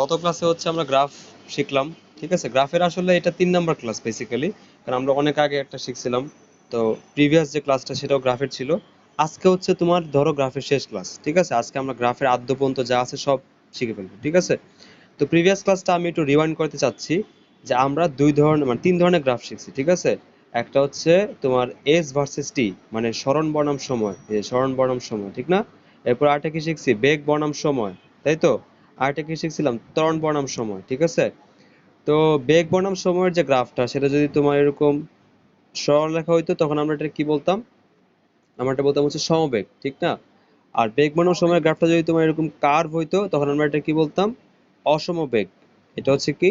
গত ক্লাসে হচ্ছে আমরা গ্রাফ শিখলাম। ঠিক আছে, গ্রাফের আসলে এটা 3 নাম্বার ক্লাস বেসিক্যালি, কারণ আমরা অনেক আগে একটা শিখছিলাম। তো প্রিভিয়াস যে ক্লাসটা সেটাও গ্রাফের ছিল। আজকে হচ্ছে তোমার ধরো গ্রাফের শেষ ক্লাস। ঠিক আছে, আজকে আমরা গ্রাফের আদ্য পর্যন্ত যা আছে সব শিখে ফেলবো। ঠিক আছে, তো প্রিভিয়াস ক্লাসটা আমি একটু রিওয়াইন্ড করতে চাচ্ছি, যে আমরা দুই ধরনের মানে 3 ধরনের গ্রাফ শিখছি। ঠিক আছে, একটা হচ্ছে তোমার এস ভার্সেস টি, মানে সরণ বনাম সময়, এই সরণ বনাম সময়, ঠিক না? এরপর আরেকটা কি শিখছি, বেগ বনাম সময়, তাই তো? আরেকটা কি শিখছিলাম, ত্বরণ বনাম সময়। ঠিক আছে, তো বেগ বনাম সময়ের যে গ্রাফটা, সেটা যদি তোমার এরকম সরলরেখা হইতো তখন আমরা এটা কি বলতাম, আমরা এটা বলতাম হচ্ছে সমবেগ, ঠিক না? আর বেগ বনাম সময়ের গ্রাফটা যদি তোমার এরকম কার্ভ হইতো তখন আমরা এটা কি বলতাম, অসমবেগ। এটা হচ্ছে কি,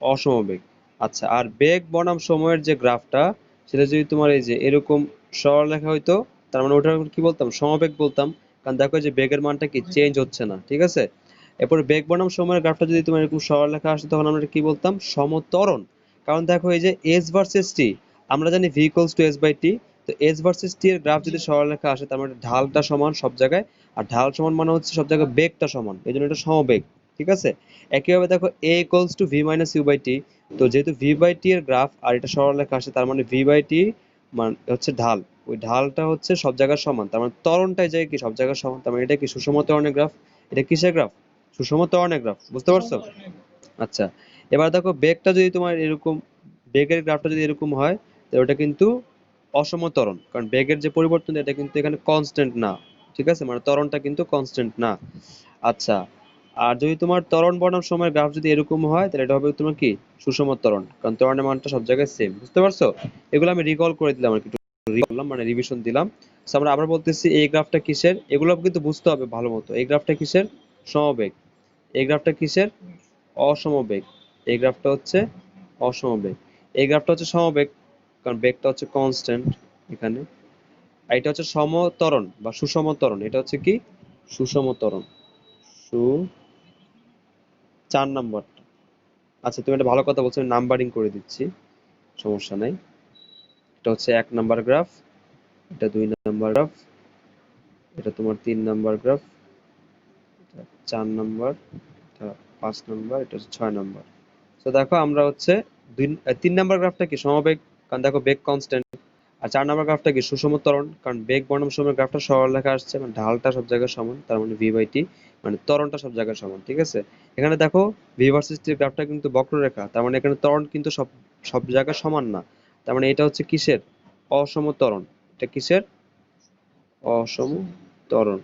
অসমবেগ। আচ্ছা, আর বেগ বনাম সময়ের যে গ্রাফটা, সেটা যদি তোমার এই যে এরকম সরলরেখা হইতো, তার মানে ওটা কি বলতাম, সমবেগ বলতাম। কারণ দেখো যে বেগের মানটা কি চেঞ্জ হচ্ছে না। ঠিক আছে, এরপরে বেগ বনাম সময়ের গ্রাফটা যদি তোমার এরকম সরলরেখা আসে তখন আমরা এটা কি বলতাম, সমত্বরণ। কারণ দেখো এই যে এস ভার্সেস টি, আমরা জানি V equals to S by T. তো এস ভার্সেস টি এর গ্রাফ যদি সরলরেখা আসে তার মানে ঢালটা সমান সব জায়গায়, আর ঢাল সমান মানে হচ্ছে সব জায়গায় বেগটা সমান, এই জন্য এটা সমবেগ। ঠিক আছে, একইভাবে দেখো A equals to V minus U by T. তো যেহেতু ভি বাই টি এর গ্রাফ আর এটা সরলরেখা আসে, তার মানে ভি বাই টি মান হচ্ছে ঢাল, ওই ঢালটা হচ্ছে সব জায়গায় সমান, তার মানে ত্বরণটাই যায় কি সব জায়গায় সমান, তার মানে এটা কি সুষম ত্বরণের গ্রাফ। এটা কিসের গ্রাফ, সুষম ত্বরণের গ্রাফ, বুঝতে পারছো? আচ্ছা, এবার দেখো বেগটা যদি তোমার এরকম, বেগের গ্রাফটা যদি এরকম হয়, তো ওটা কিন্তু অসম ত্বরণ, কারণ বেগের যে পরিবর্তন এটা কিন্তু এখানে কনস্ট্যান্ট না। ঠিক আছে, মানে ত্বরণটা কিন্তু কনস্ট্যান্ট না। আচ্ছা, আর যদি তোমার ত্বরণ বনাম সময়ের গ্রাফ যদি এরকম হয়, তাহলে এটা হবে তোমার কি, সুষম ত্বরণ, কারণ ত্বরণের মানটা সব জায়গায় সেম। বুঝতে পারছো? এগুলো আমি রিকল করে দিলাম আর কি, করলাম মানে রিভিশন দিলাম। So, আমরা আবার বলতেছি এই গ্রাফটা কিসের, এগুলো কিন্তু বুঝতে হবে ভালো মতো। এই গ্রাফটা কিসের, সমবেগ। এই গ্রাফটা কিসের, অসমবেগ। এই গ্রাফটা হচ্ছে অসমবেগ। এই গ্রাফটা হচ্ছে সমবেগ, কারণ বেগটা হচ্ছে কনস্ট্যান্ট এখানে। আর এটা হচ্ছে সমত্বরণ বা সুষম ত্বরণ, এটা হচ্ছে কি, সুষম ত্বরণ। সু 4 নাম্বারটা। আচ্ছা, তুমি একটা ভালো কথা বলছো, আমি নাম্বারিং করে দিচ্ছি, সমস্যা নাই। এটা হচ্ছে 1 নাম্বার গ্রাফ, এটা 2 নাম্বার গ্রাফ, এটা তোমার 3 নাম্বার গ্রাফ, 4 নাম্বার, এটা 5 নাম্বার, এটা হচ্ছে 6 নাম্বার। তো দেখো আমরা হচ্ছে 3 নাম্বার গ্রাফটা কি সমবেগ, কারণ দেখো বেগ কনস্ট্যান্ট। আর 4 নাম্বার গ্রাফটা কি সুষম ত্বরণ, কারণ বেগ বনাম সময়ের গ্রাফটা সরলরেখা আসছে, মানে ঢালটা সব জায়গায় সমান, তার মানে ভি বাই টি, মানে ত্বরণটা সব জায়গায় সমান। ঠিক আছে, এখানে দেখো ভি ভার্সেস টি গ্রাফটা কিন্তু বক্ররেখা, তার মানে এখানে ত্বরণ কিন্তু সব সব জায়গায় সমান না। তার মানে এটা হচ্ছে কিসের, অসম ত্বরণ। এটা কিসের, অসম ত্বরণ।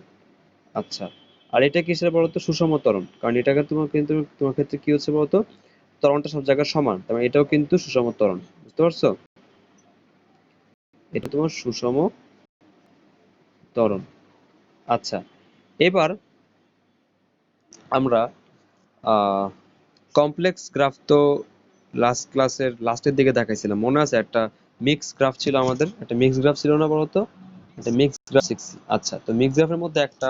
আচ্ছা, আর এটা কিসের বলতো, সুষম ত্বরণ, কারণ এটাকে তোমার কিন্তু তোমার ক্ষেত্রে কি হচ্ছে বলতো, ত্বরণটা সব জায়গায় সমান, তার মানে এটাও কিন্তু সুষম ত্বরণ। বুঝতে পারছো? এটা তোমার সুষম ত্বরণ। আচ্ছা, এবার আমরা কমপ্লেক্স গ্রাফ তো লাস্ট ক্লাসের লাস্টের দিকে দেখাইছিলাম, মনে আছে? একটা মিক্স গ্রাফ ছিল আমাদের, একটা মিক্স গ্রাফ ছিল না বলতো? একটা মিক্স গ্রাফ শিখছি। আচ্ছা, তো মিক্স গ্রাফের মধ্যে একটা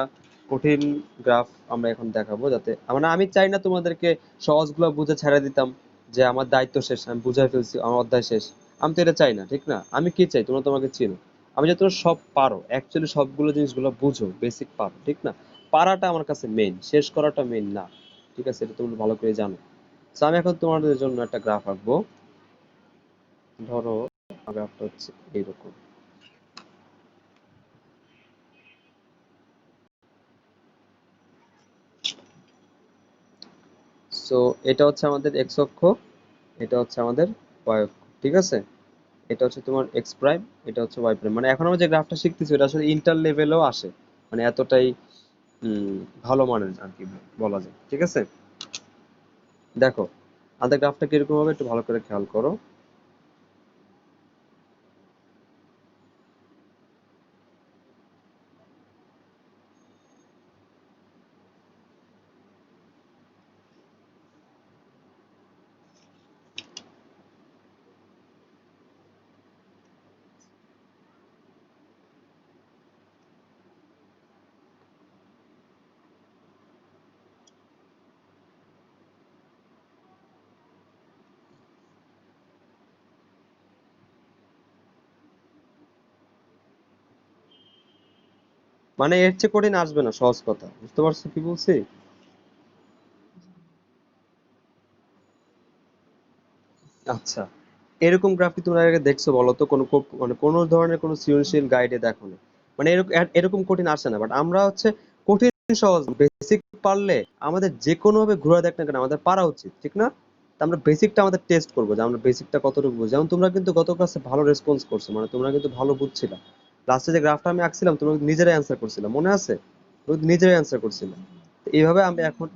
কঠিন গ্রাফ আমরা এখন দেখাবো, যাতে মানে আমি চাই না তোমাদেরকে সহজগুলো বুঝে ছেড়ে দিতাম, যে আমার দায়িত্ব শেষ, আমি বুঝাই ফেলছি, আমার অধ্যায় শেষ। আমি তো এটা চাই না, ঠিক না? আমি কি চাই, তোমরা তোমাকে চিনো, আমি যে তোমরা সব পারো, অ্যাকচুয়ালি সবগুলো জিনিসগুলো বুঝো, বেসিক পারো, ঠিক না? পারাটা আমার কাছে মেইন, শেষ করাটা মেইন না। ঠিক আছে, এটা তুমি ভালো করে জানো। তো আমি এখন তোমাদের জন্য একটা গ্রাফ আঁকবো। ধরো গ্রাফটা হচ্ছে এইরকম। সো এটা হচ্ছে আমাদের এক্স অক্ষ, এটা হচ্ছে আমাদের ওয়াই অক্ষ। ঠিক আছে, এটা হচ্ছে তোমার এক্স প্রাইম, এটা হচ্ছে ওয়াই প্রাইম। মানে এখন আমরা যে গ্রাফটা শিখতেছি এটা আসলে ইন্টার লেভেলেও আসে, মানে এতটাই উম, ভালো মানের আর কি বলা যায়। ঠিক আছে, দেখো আমাদের গ্রাফটা কিরকম হবে একটু ভালো করে খেয়াল করো। মানে এর চেয়ে কঠিন আসবে না, সহজ কথা। বুঝতে পারছো কি বলছি? আচ্ছা, এরকম গ্রাফ কি তোমরা আগে দেখছো বলো তো? কোনো মানে কোনো ধরনের কোনো সৃজনশীল গাইডে দেখো না? মানে এরকম এরকম কঠিন আসে না, বাট আমরা হচ্ছে কঠিন সহজ বেসিক পারলে আমাদের যে কোনো ভাবে ঘুরে দেখ না কেন আমাদের পারা উচিত, ঠিক না? তা আমরা বেসিকটা আমাদের টেস্ট করবো যে আমরা বেসিকটা কতটুকু বুঝি। যেমন তোমরা কিন্তু গত ক্লাসে ভালো রেসপন্স করছো, মানে তোমরা কিন্তু ভালো বুঝছিলা। লাস্টে যে গ্রাফটা আমি আঁকছিলাম তোমরা কিন্তু নিজেরাই অ্যান্সার করছিলাম, মনে আছে? তুমি কিন্তু নিজেরাই অ্যান্সার করছিলে। তো এইভাবে আমি এখন,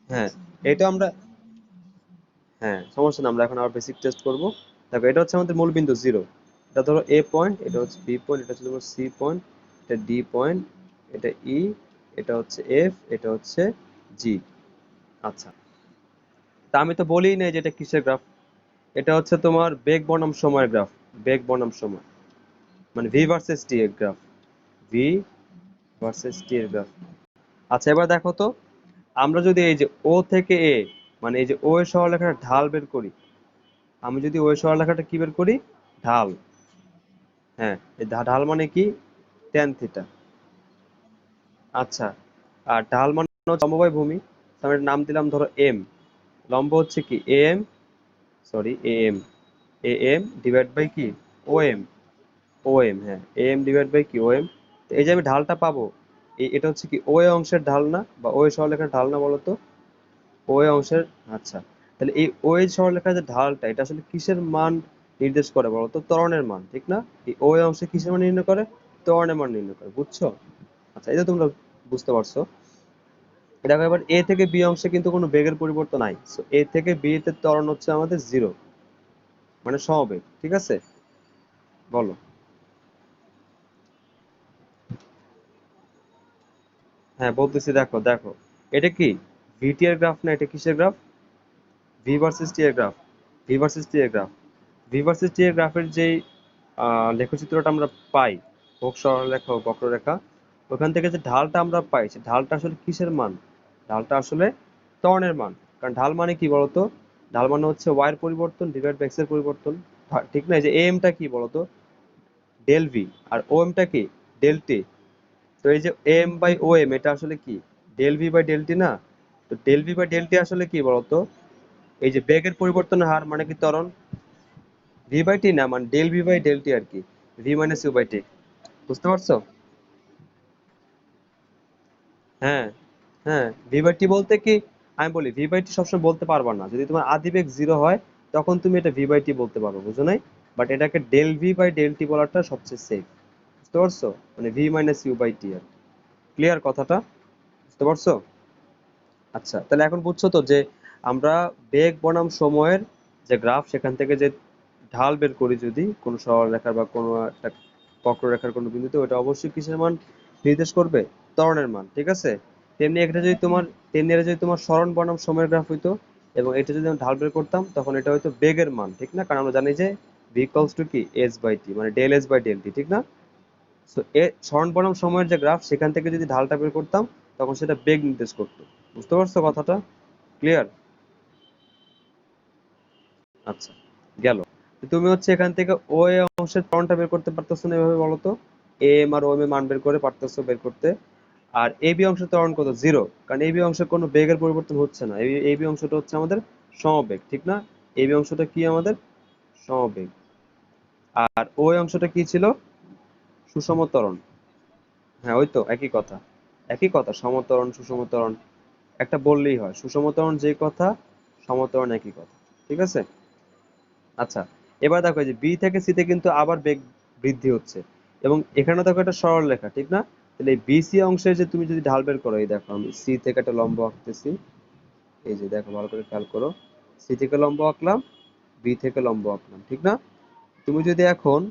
হ্যাঁ, এটা আমরা, হ্যাঁ সমস্যা না, আমরা এখন আবার বেসিক টেস্ট করব। দেখো এটা হচ্ছে আমাদের মূল বিন্দু জিরো, এটা ধরো এ পয়েন্ট, এটা হচ্ছে বি পয়েন্ট, এটা হচ্ছে তোমার সি পয়েন্ট, এটা ডি পয়েন্ট, এটা ই, এটা হচ্ছে এফ, এটা হচ্ছে জি। আচ্ছা, তা আমি তো বলিই নাই যে এটা কিসের গ্রাফ। এটা হচ্ছে তোমার বেগ বনাম সময়ের গ্রাফ। বেগ বনাম সময়, মানে ভি ভার্সেস টি এর গ্রাফ। ভি ভার্সেস টি এর গ্রাফ। আচ্ছা এবার দেখো তো, আমরা যদি এই যে ও থেকে এ, মানে এই যে ও এর সরলরেখাটা ঢাল বের করি, আমি যদি ও এর সরলরেখাটা কি বের করি, ঢাল, হ্যাঁ এই ঢাল মানে কি, ট্যান থিটা। আচ্ছা, আর ঢাল মানে হচ্ছে সমবায় ভূমি, তো আমি এর নাম দিলাম ধরো এম। লম্ব হচ্ছে কি M, sorry M, M divide by কি ও এম, ও এম, হ্যাঁ এম ডিভাইড বাই কি ও এম। তো এই যে আমি ঢালটা পাবো, এটা হচ্ছে কি ও এ অংশের ঢাল না, বা ও এ সরলরেখার ঢাল না বলতো? ও এ অংশের, আচ্ছা, তাহলে এই ও এ সরলরেখার যে ঢালটা এটা আসলে কিসের মান নির্দেশ করে বলতো? ত্বরণের মান, ঠিক না? এই ও এ অংশে কিসের মান নির্ণয় করে? ত্বরণের মান নির্ণয় করে, বুঝছো? আচ্ছা এই যে তোমরা বুঝতে পারছো। দেখো এবার এ থেকে বি অংশে কিন্তু কোনো বেগের পরিবর্তন নাই, সো এ থেকে বি তে ত্বরণ হচ্ছে আমাদের জিরো, মানে সমবেগ, ঠিক আছে? বলো। হ্যাঁ বলতেছি, দেখো দেখো, এটা কি ভিটি এর গ্রাফ না? এটা কিসের গ্রাফ? ভি ভার্সেস টি এর গ্রাফ। ভি ভার্সেস টি এর গ্রাফ। ভি ভার্সেস টি এর গ্রাফের যেই লেখচিত্রটা আমরা পাই, হোক সরলরেখা হোক বক্ররেখা, ওখান থেকে যে ঢালটা আমরা পাই সে ঢালটা আসলে কিসের মান? ঢালটা আসলে ত্বরণের মান। কারণ ঢাল মানে কি বলতো? ঢাল মানে হচ্ছে ওয়াই এর পরিবর্তন ডিভাইড বাই এক্স এর পরিবর্তন, ঠিক না? এই যে এম টা কি বলতো? Del V. আর ও এম টা কি? Del T. তো এই যে এম বাই ও এম এটা আসলে কি? Del V by del T না? তো del V by del T আসলে কি বলতো? এই যে বেগের পরিবর্তনের হার মানে কি ত্বরণ। ভি বাই টি না, মানে del V by del T আর কি, V minus U by T. বুঝতে পারছো? হ্যাঁ, হ্যাঁ ভি বাই টি বলতে কি, আমি বলি ভি বাই টি সবসময় বলতে পারবা না, যদি তোমার আদিবেগ জিরো হয় তখন তুমি এটা ভি বাই টি বলতে পারো, বুঝো নাই? বাট এটাকে del V by del T বলাটা সবচেয়ে সেফ। বুঝতে পারছো? মানে V minus U by T আর, ক্লিয়ার কথাটা? বুঝতে পারছো? আচ্ছা তাহলে এখন বুঝছো তো যে আমরা বেগ বনাম সময়ের যে গ্রাফ সেখান থেকে যে ঢাল বের করি যদি কোনো সরলরেখার বা কোনো একটা বক্ররেখার কোনো বিন্দুতে, ওটা অবশ্যই কিসের মান নির্দেশ করবে? ত্বরণের মান, ঠিক আছে? তেমনি এটা যদি তোমার, তেমনি এটা যদি তোমার সরণ বনাম সময়ের গ্রাফ হইতো এবং এটা যদি আমি ঢাল বের করতাম তখন এটা হয়তো বেগের মান, ঠিক না? কারণ আমরা জানি যে ভি ইকুয়ালস টু কি এস বাই টি, মানে del S by del T, ঠিক না? সো এ সরণ বনাম সময়ের যে গ্রাফ সেখান থেকে যদি ঢালটা বের করতাম তখন সেটা বেগ নির্দেশ করতো। বুঝতে পারছো কথাটা? ক্লিয়ার? আচ্ছা, গেল। তুমি হচ্ছে এখান থেকে ও এ অংশের ত্বরণটা বের করতে পারতেছো না, এভাবে বলো তো? এ এম আর ও এম এর মান বের করে পারতেছো বের করতে? আর এ বি অংশের ত্বরণ কত? জিরো, কারণ এ বি অংশে কোনো বেগের পরিবর্তন হচ্ছে না। এই বি অংশটা হচ্ছে আমাদের সমবেগ, ঠিক না? এ বি অংশটা কি আমাদের? সমবেগ। আর ও এ অংশটা কি ছিল? সুষম ত্বরণ। হ্যাঁ ওই তো একই কথা, একই কথা, সমত্বরণ সুষমত্বরণ একটা বললেই হয়। সুষমত্বরণ যেই কথা, সমত্বরণ একই কথা, ঠিক আছে? আচ্ছা, এবার দেখো এই যে বি থেকে সিতে কিন্তু আবার বেগ বৃদ্ধি হচ্ছে, এবং এখানে দেখো একটা সরল রেখা, ঠিক না? তাহলে এই বিসি অংশে যে তুমি যদি ঢাল বের করো, এই দেখো আমি সি থেকে একটা লম্ব আঁকতেছি, এই যে দেখো ভালো করে খেয়াল করো, সি থেকে লম্ব আঁকলাম, বি থেকে লম্ব আঁকলাম, ঠিক না? তুমি যদি এখন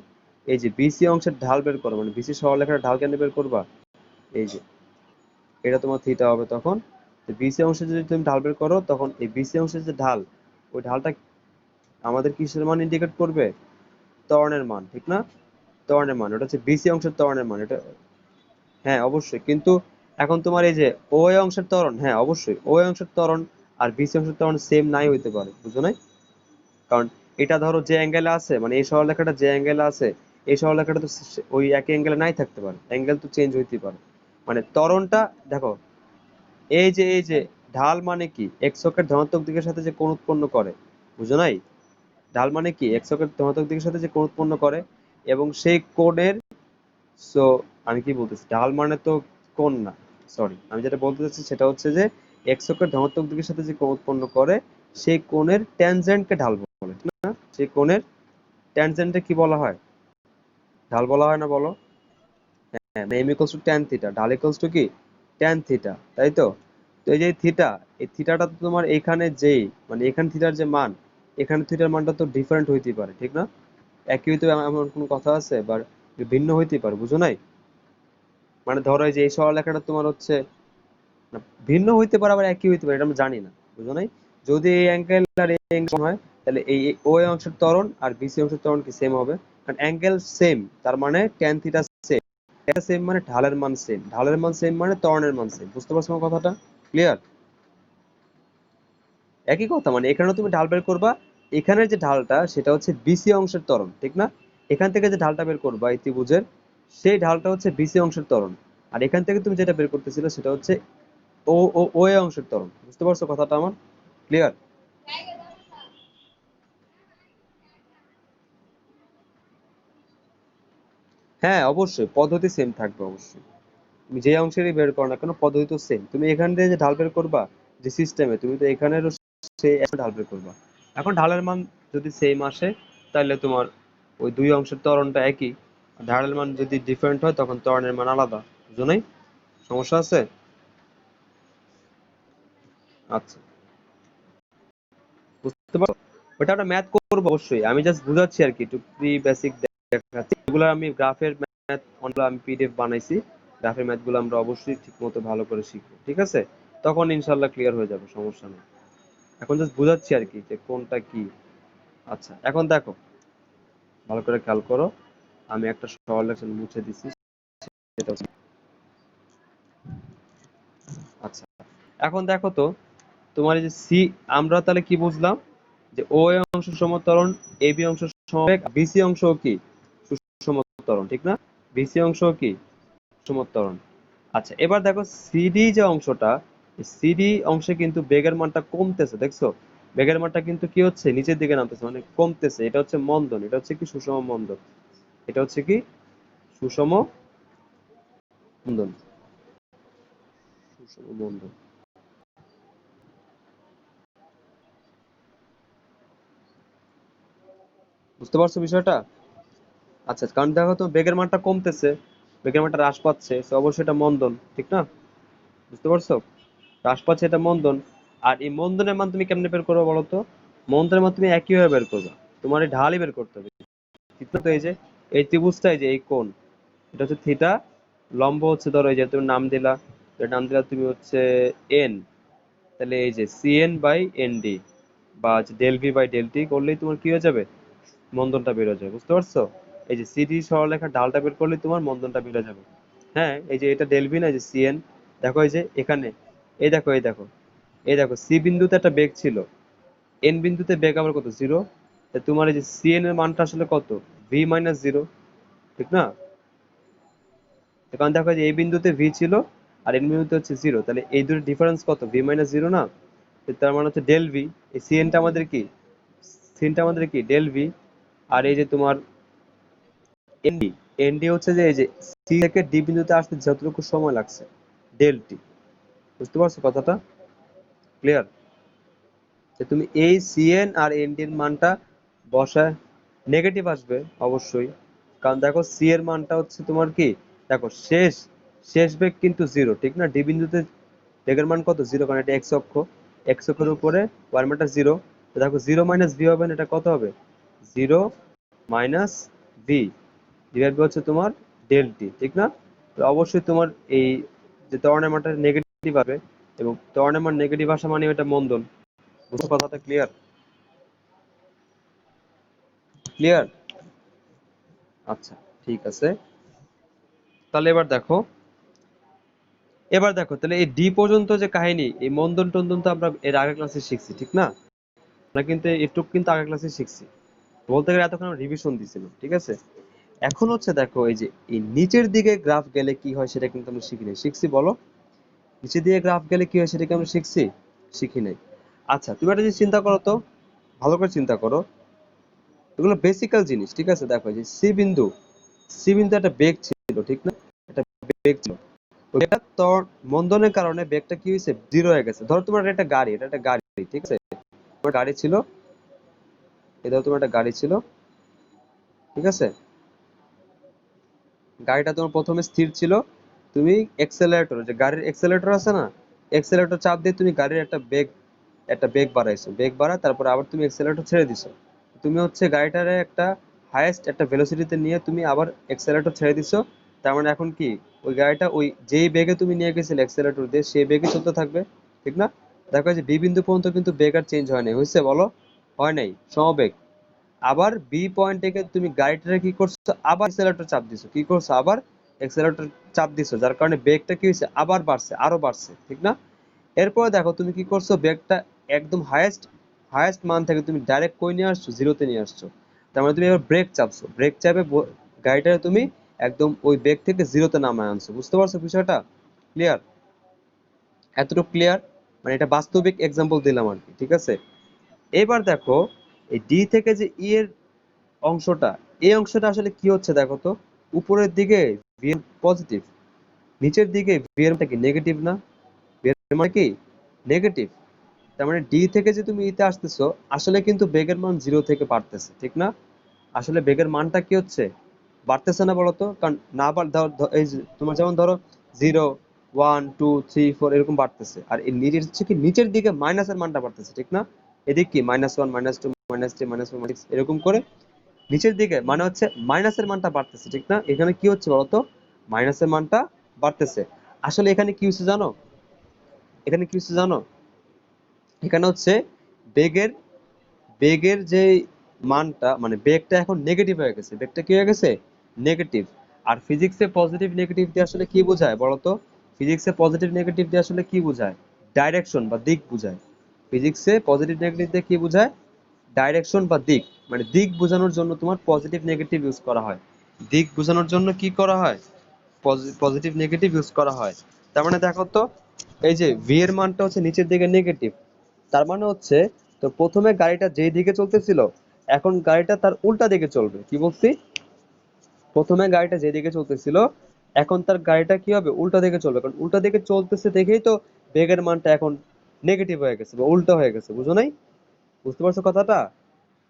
এই যে বিসি অংশের ঢাল বের করো, মানে বিসি সরলরেখার ঢাল কেন বের করবা? এই যে এটা তোমার থিটা হবে তখন। বিসি অংশে যদি তুমি ঢাল বের করো তখন এই বিসি অংশের যে ঢাল, ওই ঢালটা আমাদের কিসের মান ইন্ডিকেট করবে? ত্বরণের মান, ঠিক না? ত্বরণের মান, ওটা হচ্ছে বিসি অংশের ত্বরণের মান এটা। হ্যাঁ অবশ্যই, কিন্তু এখন তোমার এই যে ও এ অংশের ত্বরণ, হ্যাঁ অবশ্যই ও এ অংশের ত্বরণ আর বিসি অংশের ত্বরণ সেম নাই হইতে পারে, বুঝো নাই? কারণ এটা ধরো যে অ্যাঙ্গেলে আছে, মানে এই সরলরেখাটা যে অ্যাঙ্গেলে আছে, এই সরলরেখাটা তো ওই একই অ্যাঙ্গেলে নাই থাকতে পারে, অ্যাঙ্গেল তো চেঞ্জ হইতে পারে। মানে ত্বরণটা দেখো, এই যে ঢাল মানে কি, এক্স অক্ষের ধনাত্মক দিকের সাথে যে কোণ উৎপন্ন করে, বুঝো নাই? ঢাল মানে কি, এক্স অক্ষের ধনাত্মক দিকের সাথে যে কোণ উৎপন্ন করে এবং সেই কোণের, সো আমি কি বলতেছি, ঢাল মানে তো কোণ না, সরি, আমি যেটা বলতে চাচ্ছি সেটা হচ্ছে যে এক্স অক্ষের ধনাত্মক দিকের সাথে যে কোণ উৎপন্ন করে সেই কোণের ট্যানজেন্টকে ঢাল বলে, ঠিক না? সেই কোণের ট্যানজেন্টে কি বলা হয়, ঢাল বলা হয় না, বলো? হ্যাঁ, M equals to tan theta, ঢাল ইকুয়ালস টু কি, ট্যান থিটা, তাই তো? তো এই যে থিটা, এই থিটাটা তো তোমার এখানে যেই, মানে এখানে থিটার যে মান, এখানে থিটার মানটা তো ডিফারেন্ট হইতে পারে, ঠিক না? একই হইতে পারে এমন কোনো কথা আছে, বা ভিন্ন হইতে পারে, বুঝো নাই? মানে ধরো এই যে এই সরলরেখাটা তোমার হচ্ছে, না, ভিন্ন হইতে পারে আবার একই হইতে পারে, এটা আমরা জানি না, বুঝো নাই? যদি এই অ্যাঙ্গেল আর এই অ্যাঙ্গেল হয়, তাহলে এই ও অংশের ত্বরণ আর বিসি অংশের ত্বরণ কি সেম হবে? কারণ অ্যাঙ্গেল সেম, তার মানে ট্যান থিটা সেম, এটা সেম মানে ঢালের মান সেম, ঢালের মান সেম মানে ত্বরণের মান সেম। বুঝতে পারছো আমার কথাটা? ক্লিয়ার? একই কথা, মানে এখানে তুমি ঢাল বের করবা, এখানের যে ঢালটা সেটা হচ্ছে বিসি অংশের ত্বরণ, ঠিক না? এখান থেকে যে ঢালটা বের করবা এই ত্রিভুজের, সেই ঢালটা হচ্ছে বিসি অংশের ত্বরণ, আর এখান থেকে তুমি যেটা বের করতেছিলে সেটা হচ্ছে ও এ অংশের ত্বরণ। বুঝতে পারছো কথাটা আমার? ক্লিয়ার? হ্যাঁ, অবশ্যই পদ্ধতি সেম থাকবে, অবশ্যই। তুমি যে অংশেরই বের করো না কেন, পদ্ধতি তো সেম। তুমি এখান দিয়ে যে ঢাল বের করবা যে সিস্টেমে, তুমি তো এখানেরও সেই একই ঢাল বের করবা। এখন ঢালের মান যদি সেম আসে, তাহলে তোমার ওই দুই অংশের ত্বরণটা একই। আর ঢালের মান যদি ডিফারেন্ট হয় তখন ত্বরণের মান আলাদা। বুঝো নাই? সমস্যা আছে? আচ্ছা, বুঝতে পারো? ওটা আমরা ম্যাথ করবো অবশ্যই, আমি জাস্ট বুঝাচ্ছি আর কি, একটু প্রি বেসিক দেখাচ্ছি। এগুলো আমি গ্রাফের ম্যাথ অনলাইন আমি পিডিএফ বানাইছি, গ্রাফের ম্যাথ গুলো আমরা অবশ্যই ঠিক মতো ভালো করে শিখবো, ঠিক আছে? তখন ইনশাল্লাহ ক্লিয়ার হয়ে যাবে, সমস্যা নেই। এখন জাস্ট বুঝাচ্ছি আর কি যে কোনটা কি। আচ্ছা, এখন দেখো, ভালো করে খেয়াল করো, আমি একটা সরলরেখা মুছে দিছি, সেটা হচ্ছে, আচ্ছা, এখন দেখো তো, তোমার এই যে সি, আমরা তাহলে কি বুঝলাম, যে ও এ অংশ সমতরণ, এ বি অংশ সমবেগ, বিসি অংশ কি সমতরণ, ঠিক না? বিসি অংশ কি সমতরণ। আচ্ছা, এবার দেখো সিডি যে অংশটা, সিডি অংশে কিন্তু বেগের মানটা কমতেছে, দেখছো? বেগের মানটা কিন্তু কি হচ্ছে, নিচের দিকে নামতেছে, মানে কমতেছে। এটা হচ্ছে মন্দন, এটা হচ্ছে কি সুষম মন্দন, এটা হচ্ছে কি সুষম মন্দন, সুষম মন্দন। বুঝতে পারছো বিষয়টা? আচ্ছা, কারণ দেখো তো বেগের মানটা কমতেছে, বেগের মানটা হ্রাস পাচ্ছে, তো অবশ্যই এটা মন্দন, ঠিক না? বুঝতে পারছো? হ্রাস পাচ্ছে, এটা মন্দন। আর এই মন্দনের মান তুমি কেমনে বের করবে বলো তো? মন্দনের মান তুমি একইভাবে বের করবে, তোমার এই ঢালই বের করতে হবে, ঠিক না? তো এই যে এই ত্রিভুজটা, এই যে এই কোণ, এটা হচ্ছে থিটা, লম্ব হচ্ছে ধরো এই যে তুমি নাম দিলা, এর নাম দিলা তুমি হচ্ছে এন, তাহলে এই যে সিএন বাই এন ডি, বা del V by del T করলেই তোমার কি হয়ে যাবে, মন্দনটা বের হয়ে যাবে। বুঝতে পারছো? এই যে সিডি সরলরেখার ঢালটা বের করলে তোমার মন্দনটা বের হয়ে যাবে। হ্যাঁ, এই যে এটা ডেল ভি না, এই যে সিএন, দেখো এই যে এখানে, এই দেখো, এই দেখো, এই দেখো, সি বিন্দুতে একটা বেগ ছিল, এন বিন্দুতে বেগ আবার কত, জিরো। তোমার এই যে সিএন এর মানটা আসলে কত, ভি মাইনাস জিরো, ঠিক না? কারণ দেখো যে এই বিন্দুতে ভি ছিল আর এন বিন্দুতে হচ্ছে জিরো, তাহলে এই দুটোর ডিফারেন্স কত, ভি মাইনাস জিরো না? তো তার মানে হচ্ছে ডেল ভি, এই সিএনটা আমাদের কি, সিনটা আমাদের কি ডেল ভি। আর এই যে তোমার এনডি, এনডি হচ্ছে যে এই যে সি থেকে ডি বিন্দুতে আসতে যতটুকু সময় লাগছে, ডেল টি। বুঝতে পারছো কথাটা? ক্লিয়ার? যে তুমি এই সিএন আর এনডি এর মানটা বসায়, নেগেটিভ আসবে অবশ্যই, কারণ দেখো সি এর মানটা হচ্ছে তোমার কি, দেখো শেষ, শেষ বেগ কিন্তু জিরো, ঠিক না? ডি বিন্দুতে বেগের মান কত, জিরো, কারণ এটা এক্স অক্ষ, এক্স অক্ষের উপরে ওয়ার মানটা জিরো। দেখো জিরো মাইনাস ভি হবে না, এটা কত হবে, zero minus V, divide by হচ্ছে তোমার ডেল টি, ঠিক না? তো অবশ্যই তোমার এই যে ত্বরণের মানটা নেগেটিভ হবে, এবং ত্বরণের মান নেগেটিভ আসা মানে এটা মন্দন। বুঝছো কথাটা? ক্লিয়ার? ক্লিয়ার? আচ্ছা, ঠিক আছে। তাহলে এবার দেখো, এবার দেখো তাহলে এই ডি পর্যন্ত যে কাহিনী, এই মন্দন টন্দন তো আমরা এর আগের ক্লাসে শিখছি, ঠিক না? আমরা কিন্তু একটু কিন্তু আগের ক্লাসে শিখছি, বলতে গেলে এতক্ষণ রিভিশন দিছিলাম, ঠিক আছে? এখন হচ্ছে দেখো এই যে এই নিচের দিকে গ্রাফ গেলে কি হয় সেটা কিন্তু আমরা শিখি নাই, শিখছি বলো? নিচের দিকে গ্রাফ গেলে কি হয় সেটা কি আমরা শিখছি? শিখি নাই। আচ্ছা, তুমি একটা জিনিস চিন্তা করো তো, ভালো করে চিন্তা করো, এগুলো বেসিক্যাল জিনিস, ঠিক আছে? দেখো যে সি বিন্দু একটা বেগ ছিল, ঠিক না? একটা বেগ ছিল, ওই বেগটা তোর মন্দনের কারণে বেগটা কি হয়েছে, জিরো হয়ে গেছে। ধরো তোমার এটা একটা গাড়ি, ঠিক আছে? তোমার গাড়ি ছিল, এই ধরো তোমার একটা গাড়ি ছিল, ঠিক আছে? গাড়িটা তোমার প্রথমে স্থির ছিল, তুমি এক্সেলারেটর, যে গাড়ির এক্সেলারেটর আছে না, এক্সেলারেটর চাপ দিয়ে তুমি গাড়ির একটা বেগ বাড়াইছো, বেগ বাড়া তারপর আবার তুমি এক্সেলারেটর ছেড়ে দিছো। তুমি হচ্ছে গাড়িটারে একটা হাইয়েস্ট একটা ভেলোসিটিতে নিয়ে তুমি আবার এক্সেলারেটর ছেড়ে দিছো। তার মানে এখন কি, ওই গাড়িটা ওই যেই বেগে তুমি নিয়ে গেছিলে এক্সেলারেটর দিয়ে, সেই বেগে চলতে থাকবে, ঠিক না? দেখো যে বি বিন্দু পর্যন্ত কিন্তু বেগ আর চেঞ্জ হয় নাই, হয়েছে বলো? হয় নাই, সমবেগ। আবার বি পয়েন্ট থেকে তুমি গাড়িটারে কি করছো, আবার এক্সেলারেটর চাপ দিছো, কি করছো, আবার এক্সেলারেটর চাপ দিছো, যার কারণে বেগটা কি হয়েছে, আবার বাড়ছে, আরো বাড়ছে, ঠিক না? এরপরে দেখো তুমি কি করছো, বেগটা একদম হাইয়েস্ট হাইয়েস্ট মান থেকে তুমি ডাইরেক্ট কই নিয়ে আসছো, জিরোতে নিয়ে আসছো। তার মানে তুমি এবার ব্রেক চাপছো, ব্রেক চাপে গাড়িটারে তুমি একদম ওই বেগ থেকে জিরোতে নামায় আনছো। বুঝতে পারছো বিষয়টা? ক্লিয়ার? এতটুকু ক্লিয়ার? মানে এটা বাস্তবিক এক্সাম্পল দিলাম আর কি, ঠিক আছে? এবার দেখো এই ডি থেকে যে ই এর অংশটা, এই অংশটা আসলে কি হচ্ছে দেখো তো। উপরের দিকে ভি এর পজিটিভ, নিচের দিকে ভি এর কি নেগেটিভ না? ভি এর মানে কি নেগেটিভ। তার মানে ডি থেকে যে তুমি ইতে আসতেছো, আসলে কিন্তু বেগের মান জিরো থেকে বাড়তেছে, ঠিক না? আসলে বেগের মানটা কি হচ্ছে, বাড়তেছে না বলতো? কারণ না এই যে তোমার যেমন ধরো 0 1 2 3 4 এরকম বাড়তেছে, আর এই নিচের হচ্ছে কি, নিচের দিকে মাইনাসের মানটা বাড়তেছে, ঠিক না? এদিক কি -1 -2 -3 -4 -6 এরকম করে নিচের দিকে মানে হচ্ছে মাইনাসের মানটা বাড়তেছে, ঠিক না? এখানে কি হচ্ছে বলতো, মাইনাসের মানটা বাড়তেছে। আসলে এখানে কি হচ্ছে জানো, এখানে কি হচ্ছে জানো, এখানে হচ্ছে বেগের বেগের যে মানটা, মানে বেগটা এখন নেগেটিভ হয়ে গেছে, বেগটা কি হয়ে গেছে, নেগেটিভ। আর ফিজিক্সে পজিটিভ নেগেটিভ দিয়ে আসলে কি বোঝায় বলতো? ফিজিক্সে পজিটিভ নেগেটিভ দিয়ে আসলে কি বোঝায়, ডাইরেকশন বা দিক বোঝায়। ফিজিক্সে পজিটিভ নেগেটিভ দিয়ে কি বোঝায়, ডাইরেকশন বা দিক। মানে দিক বোঝানোর জন্য তোমার পজিটিভ নেগেটিভ ইউজ করা হয়, দিক বোঝানোর জন্য কি করা হয়, পজিটিভ নেগেটিভ ইউজ করা হয়। তার মানে দেখো তো, এই যে ভি এর মানটা হচ্ছে নিচের দিকে নেগেটিভ, তার মানে হচ্ছে, তো প্রথমে গাড়িটা যেই দিকে চলতেছিল, এখন গাড়িটা তার উল্টা দিকে চলবে। কি বলছি, প্রথমে গাড়িটা যেদিকে চলতেছিল, এখন তার গাড়িটা কি হবে, উল্টা দিকে চলবে, কারণ উল্টা দিকে চলতেছে দেখেই তো বেগের মানটা এখন নেগেটিভ হয়ে গেছে বা উল্টা হয়ে গেছে। বুঝো নাই? বুঝতে পারছো কথাটা?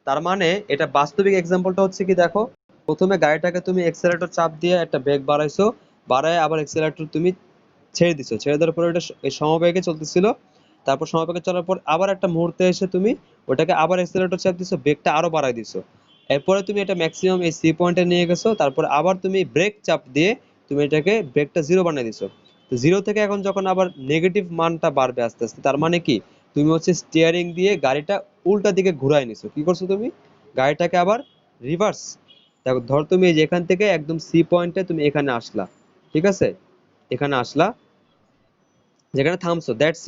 তার মানে এটা বাস্তবিক এক্সাম্পলটা হচ্ছে কি দেখো, প্রথমে গাড়িটাকে তুমি এক্সেলারেটর চাপ দিয়ে একটা বেগ বাড়াইছো, বাড়ায় আবার এক্সেলারেটর তুমি ছেড়ে দিছো, ছেড়ে দেওয়ার পর এটা এই সমবেগে চলতেছিল। তারপর সমবেগে চলার পর আবার একটা মুহূর্তে এসে তুমি ওটাকে আবার এক্সেলারেটর চাপ দিছো, বেগটা আরো বাড়ায় দিছো। এরপরে তুমি এটা ম্যাক্সিমাম এই সি পয়েন্টে নিয়ে গেছো, তারপর আবার তুমি ব্রেক চাপ দিয়ে তুমি এটাকে ব্রেকটা জিরো বানিয়ে দিছো। তো জিরো থেকে এখন যখন আবার নেগেটিভ মানটা বাড়বে আস্তে আস্তে, তার মানে কি, তুমি হচ্ছে স্টিয়ারিং দিয়ে গাড়িটা উল্টা দিকে ঘুরায় নিছো। কি করছো তুমি, গাড়িটাকে আবার রিভার্স। দেখো ধর তুমি এই যে এখান থেকে একদম সি পয়েন্টে তুমি এখানে আসলা, ঠিক আছে? এখানে আসলা, যেখানে থামছো, দ্যাটস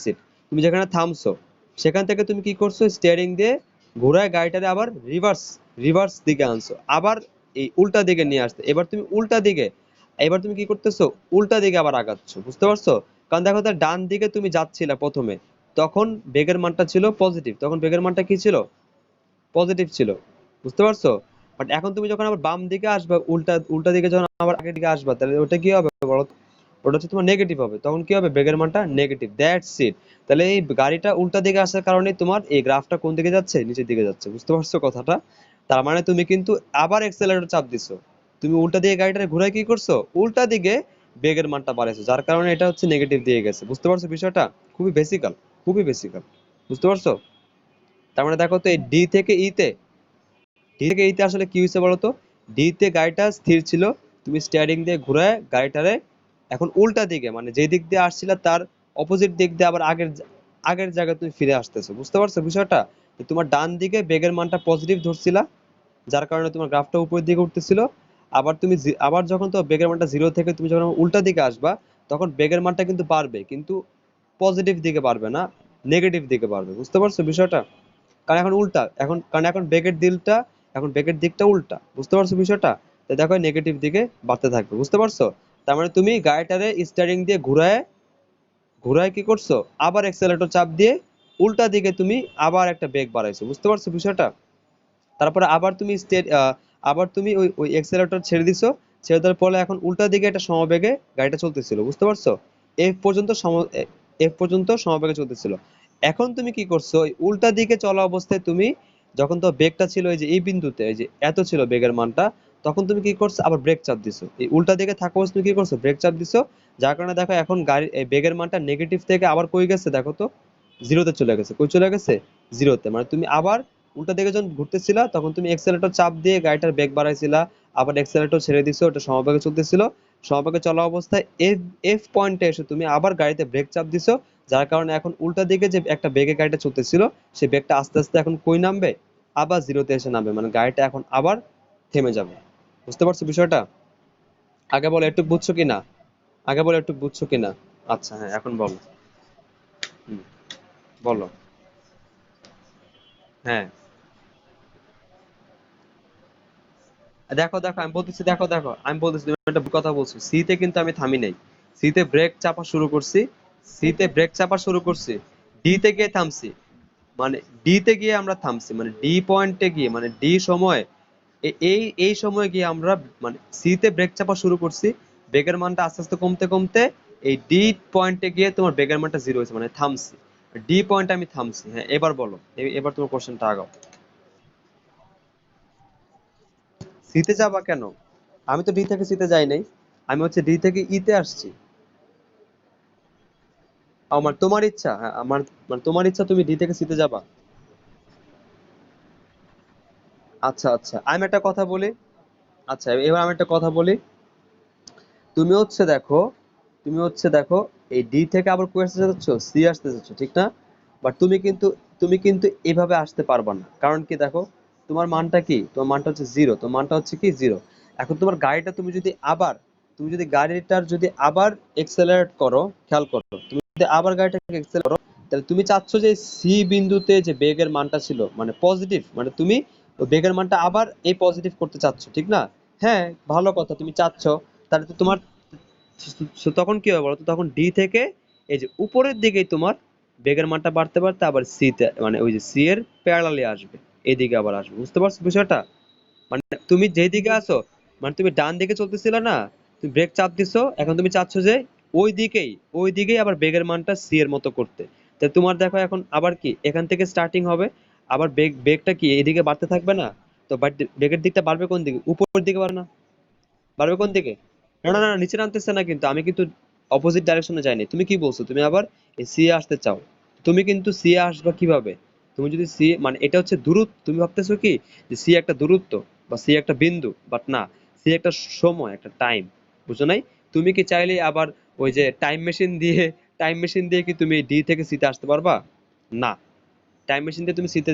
ইট। তুমি যেখানে থামছো সেখান থেকে তুমি কি করছো, স্টিয়ারিং দিয়ে ঘোরায় গাড়িটারে আবার রিভার্স রিভার্স দিকে আনছো, আবার এই উল্টা দিকে নিয়ে আসতে। এবার তুমি উল্টা দিকে, এবার তুমি কি করতেছো, উল্টা দিকে আবার আগাচ্ছ। বুঝতে পারছো? কারণ দেখো তার ডান দিকে তুমি যাচ্ছিলা প্রথমে, তখন বেগের মানটা ছিল পজিটিভ, তখন বেগের মানটা কি ছিল, পজিটিভ ছিল। বুঝতে পারছো? বাট এখন তুমি যখন আবার বাম দিকে আসবা, উল্টা উল্টা দিকে যখন আবার আগের দিকে আসবা, তাহলে ওটা কি হবে বলো তো? ওটা হচ্ছে তোমার নেগেটিভ হবে, তখন কি হবে, বেগের মানটা নেগেটিভ। That's it. তাহলে এই গাড়িটা উল্টা দিকে আসার কারণে তোমার এই গ্রাফটা কোন দিকে যাচ্ছে, নিচের দিকে যাচ্ছে। বুঝতে পারছো কথাটা? তার মানে তুমি কিন্তু আবার এক্সেলারেটর চাপ দিছো, তুমি উল্টা দিকে গাড়িটা ঘুরায় কি করছো, উল্টা দিকে বেগের মানটা বাড়াইছো, যার কারণে এটা হচ্ছে নেগেটিভ দিয়ে গেছে। বুঝতে পারছো বিষয়টা? খুবই বেসিক্যাল, খুবই বেসিক্যাল। বুঝতে পারছো? তার মানে দেখো তো, এই ডি থেকে ইতে আসলে কি হয়েছে বলতো, ডি তে গাড়িটা স্থির ছিল, তুমি স্টিয়ারিং দিয়ে ঘুরায় গাড়িটারে এখন উল্টা দিকে, মানে যে দিক দিয়ে আসছিল তার অপোজিট দিক দিয়ে আবার আগের জায়গায় তুমি ফিরে আসতেছো। বুঝতে পারছো বিষয়টা? যে তোমার ডান দিকে বেগের মানটা পজিটিভ ধরছিলা, যার কারণে তোমার গ্রাফটা উপরের দিকে উঠতেছিল। আবার তুমি আবার যখন তো বেগের মানটা জিরো থেকে তুমি যখন উল্টা দিকে আসবা, তখন বেগের মানটা কিন্তু বাড়বে, কিন্তু পজিটিভ দিকে বাড়বে না, নেগেটিভ দিকে বাড়বে। বুঝতে পারছো বিষয়টা? কারণ এখন উল্টা, কারণ এখন বেগের দিকটা উল্টা। বুঝতে পারছো বিষয়টা? তো দেখো নেগেটিভ দিকে বাড়তে থাকবে। বুঝতে পারছো? তার মানে তুমি গাড়িটারে স্টিয়ারিং দিয়ে ঘুরায় ঘুরায় কি করছো, আবার এক্সেলারেটর চাপ দিয়ে উল্টা দিকে তুমি আবার একটা বেগ বাড়াইছো। বুঝতে পারছো বিষয়টা? তারপরে আবার তুমি আবার তুমি ওই ওই এক্সেলারেটর ছেড়ে দিছো, ছেড়ে দেওয়ার পরে এখন উল্টা দিকে একটা সমবেগে গাড়িটা চলতেছিল, বুঝতে পারছো? এফ পর্যন্ত এফ পর্যন্ত সমবেগে চলতেছিল। এখন তুমি কি করছো, ওই উল্টা দিকে চলা অবস্থায় তুমি যখন তো বেগটা ছিল এই যে এই বিন্দুতে, এই যে এত ছিল বেগের মানটা, তখন তুমি কি করছো, আবার ব্রেক চাপ দিছো। এই উল্টা দিকে থাকা অবস্থায় তুমি কি করছো, ব্রেক চাপ দিছো। যার কারণে দেখো এখন গাড়ির এই বেগের মানটা নেগেটিভ থেকে আবার কই গেছে দেখো তো, জিরোতে চলে গেছে। কই চলে গেছে? জিরোতে। মানে তুমি আবার উল্টা দিকে যখন ঘুরতেছিলা তখন তুমি এক্সেলেটর চাপ দিয়ে গাড়িটার বেগ বাড়াইছিলা, আবার এক্সেলেটর ছেড়ে দিছো, ওটা সমবেগে চলতেছিল। সমবেগে চলা অবস্থায় এফ এফ পয়েন্টে এসে তুমি আবার গাড়িতে ব্রেক চাপ দিছো। যার কারণে এখন উল্টা দিকে যে একটা বেগে গাড়িটা চলতেছিল, সেই বেগটা আস্তে আস্তে এখন কই নামবে, আবার জিরোতে এসে নামবে। মানে গাড়িটা এখন আবার থেমে যাবে। বুঝতে পারছো বিষয়টা? আগে বলো একটু বুঝছো কিনা, আগে বলো একটু বুঝছো কিনা। আচ্ছা হ্যাঁ, এখন বলো। হুম, বলো। হ্যাঁ, দেখো দেখো আমি বলতেছি, দেখো দেখো আমি বলতেছি, তুমি একটা ভুল কথা বলছো। সি তে কিন্তু আমি থামি নাই, সি তে ব্রেক চাপা শুরু করছি, সি তে ব্রেক চাপা শুরু করছি, ডি তে গিয়ে থামছি। মানে ডি তে গিয়ে আমরা থামছি, মানে ডি পয়েন্টে গিয়ে, মানে ডি সময় এই এই সময় গিয়ে আমরা মানে সি তে ব্রেক চাপা শুরু করছি। বেগের মানটা আস্তে আস্তে কমতে কমতে এই ডি পয়েন্টে গিয়ে তোমার বেগের মানটা জিরো হয়েছে, মানে থামছি। ডি পয়েন্টে আমি থামছি। হ্যাঁ, এবার বলো, এবার তোমার কোশ্চেনটা আগাও। সি তে যাবা কেন? আমি তো ডি থেকে সি তে যাই নাই, আমি হচ্ছে ডি থেকে ই তে আসছি। আমার তোমার ইচ্ছা, হ্যাঁ আমার, মানে তোমার ইচ্ছা তুমি ডি থেকে সি তে যাবা। আচ্ছা আচ্ছা, আমি একটা কথা বলি। আচ্ছা, এবার আমি একটা কথা বলি। তুমি হচ্ছে দেখো, তুমি হচ্ছে দেখো এই ডি থেকে আবার কই আসতে চাচ্ছ, সি আসতে চাচ্ছ, ঠিক না? বাট তুমি কিন্তু এভাবে আসতে পারবা না। কারণ কি দেখো, তোমার মানটা কি, তোমার মানটা হচ্ছে জিরো, তোমার মানটা হচ্ছে কি জিরো। এখন তোমার গাড়িটা তুমি যদি আবার, তুমি যদি গাড়িটার যদি আবার এক্সেলারেট করো, খেয়াল করো, তুমি যদি আবার গাড়িটাকে এক্সেলারেট করো, তাহলে তুমি চাচ্ছ যে সি বিন্দুতে যে বেগের মানটা ছিল মানে পজিটিভ, মানে তুমি ওই বেগের মানটা আবার এই পজিটিভ করতে চাচ্ছ, ঠিক না? হ্যাঁ, ভালো কথা, তুমি চাচ্ছ। তাহলে তো তোমার তখন কি হবে বলতো, তখন ডি থেকে এই যে উপরের দিকেই তোমার বেগের মানটা বাড়তে বাড়তে আবার সি তে, মানে ওই যে সি এর প্যারালালি আসবে, এদিকে আবার আসবে। বুঝতে পারছো বিষয়টা? মানে তুমি যেই দিকে আসো, মানে তুমি ডান দিকে চলতেছিলে না, তুমি ব্রেক চাপ দিছো, এখন তুমি চাচ্ছ যে ওই দিকেই আবার বেগের মানটা সি এর মতো করতে। তো তোমার দেখো এখন আবার কি এখান থেকে স্টার্টিং হবে, আবার বেগটা কি এদিকে বাড়তে থাকবে না? তো বেগের দিকটা বাড়বে কোন দিকে, উপরের দিকে বাড়বে না? বাড়বে কোন দিকে? না না না, নিচে নামতেছে না কিন্তু, আমি কিন্তু অপোজিট ডাইরেকশনে যাইনি। তুমি কি বলছো, তুমি আবার এই সি এ আসতে চাও। তুমি কিন্তু সি এ আসবা কিভাবে? তুমি যদি সি, মানে এটা হচ্ছে দূরত্ব, তুমি ভাবতেছো কি যে সি একটা দূরত্ব বা সি একটা বিন্দু, বাট না, সি একটা সময়, একটা টাইম। বুঝো নাই? তুমি কি চাইলে আবার ওই যে টাইম মেশিন দিয়ে কি তুমি ডি থেকে সি তে আসতে পারবা? না, টাইম মেশিন দিয়ে তুমি সিতে,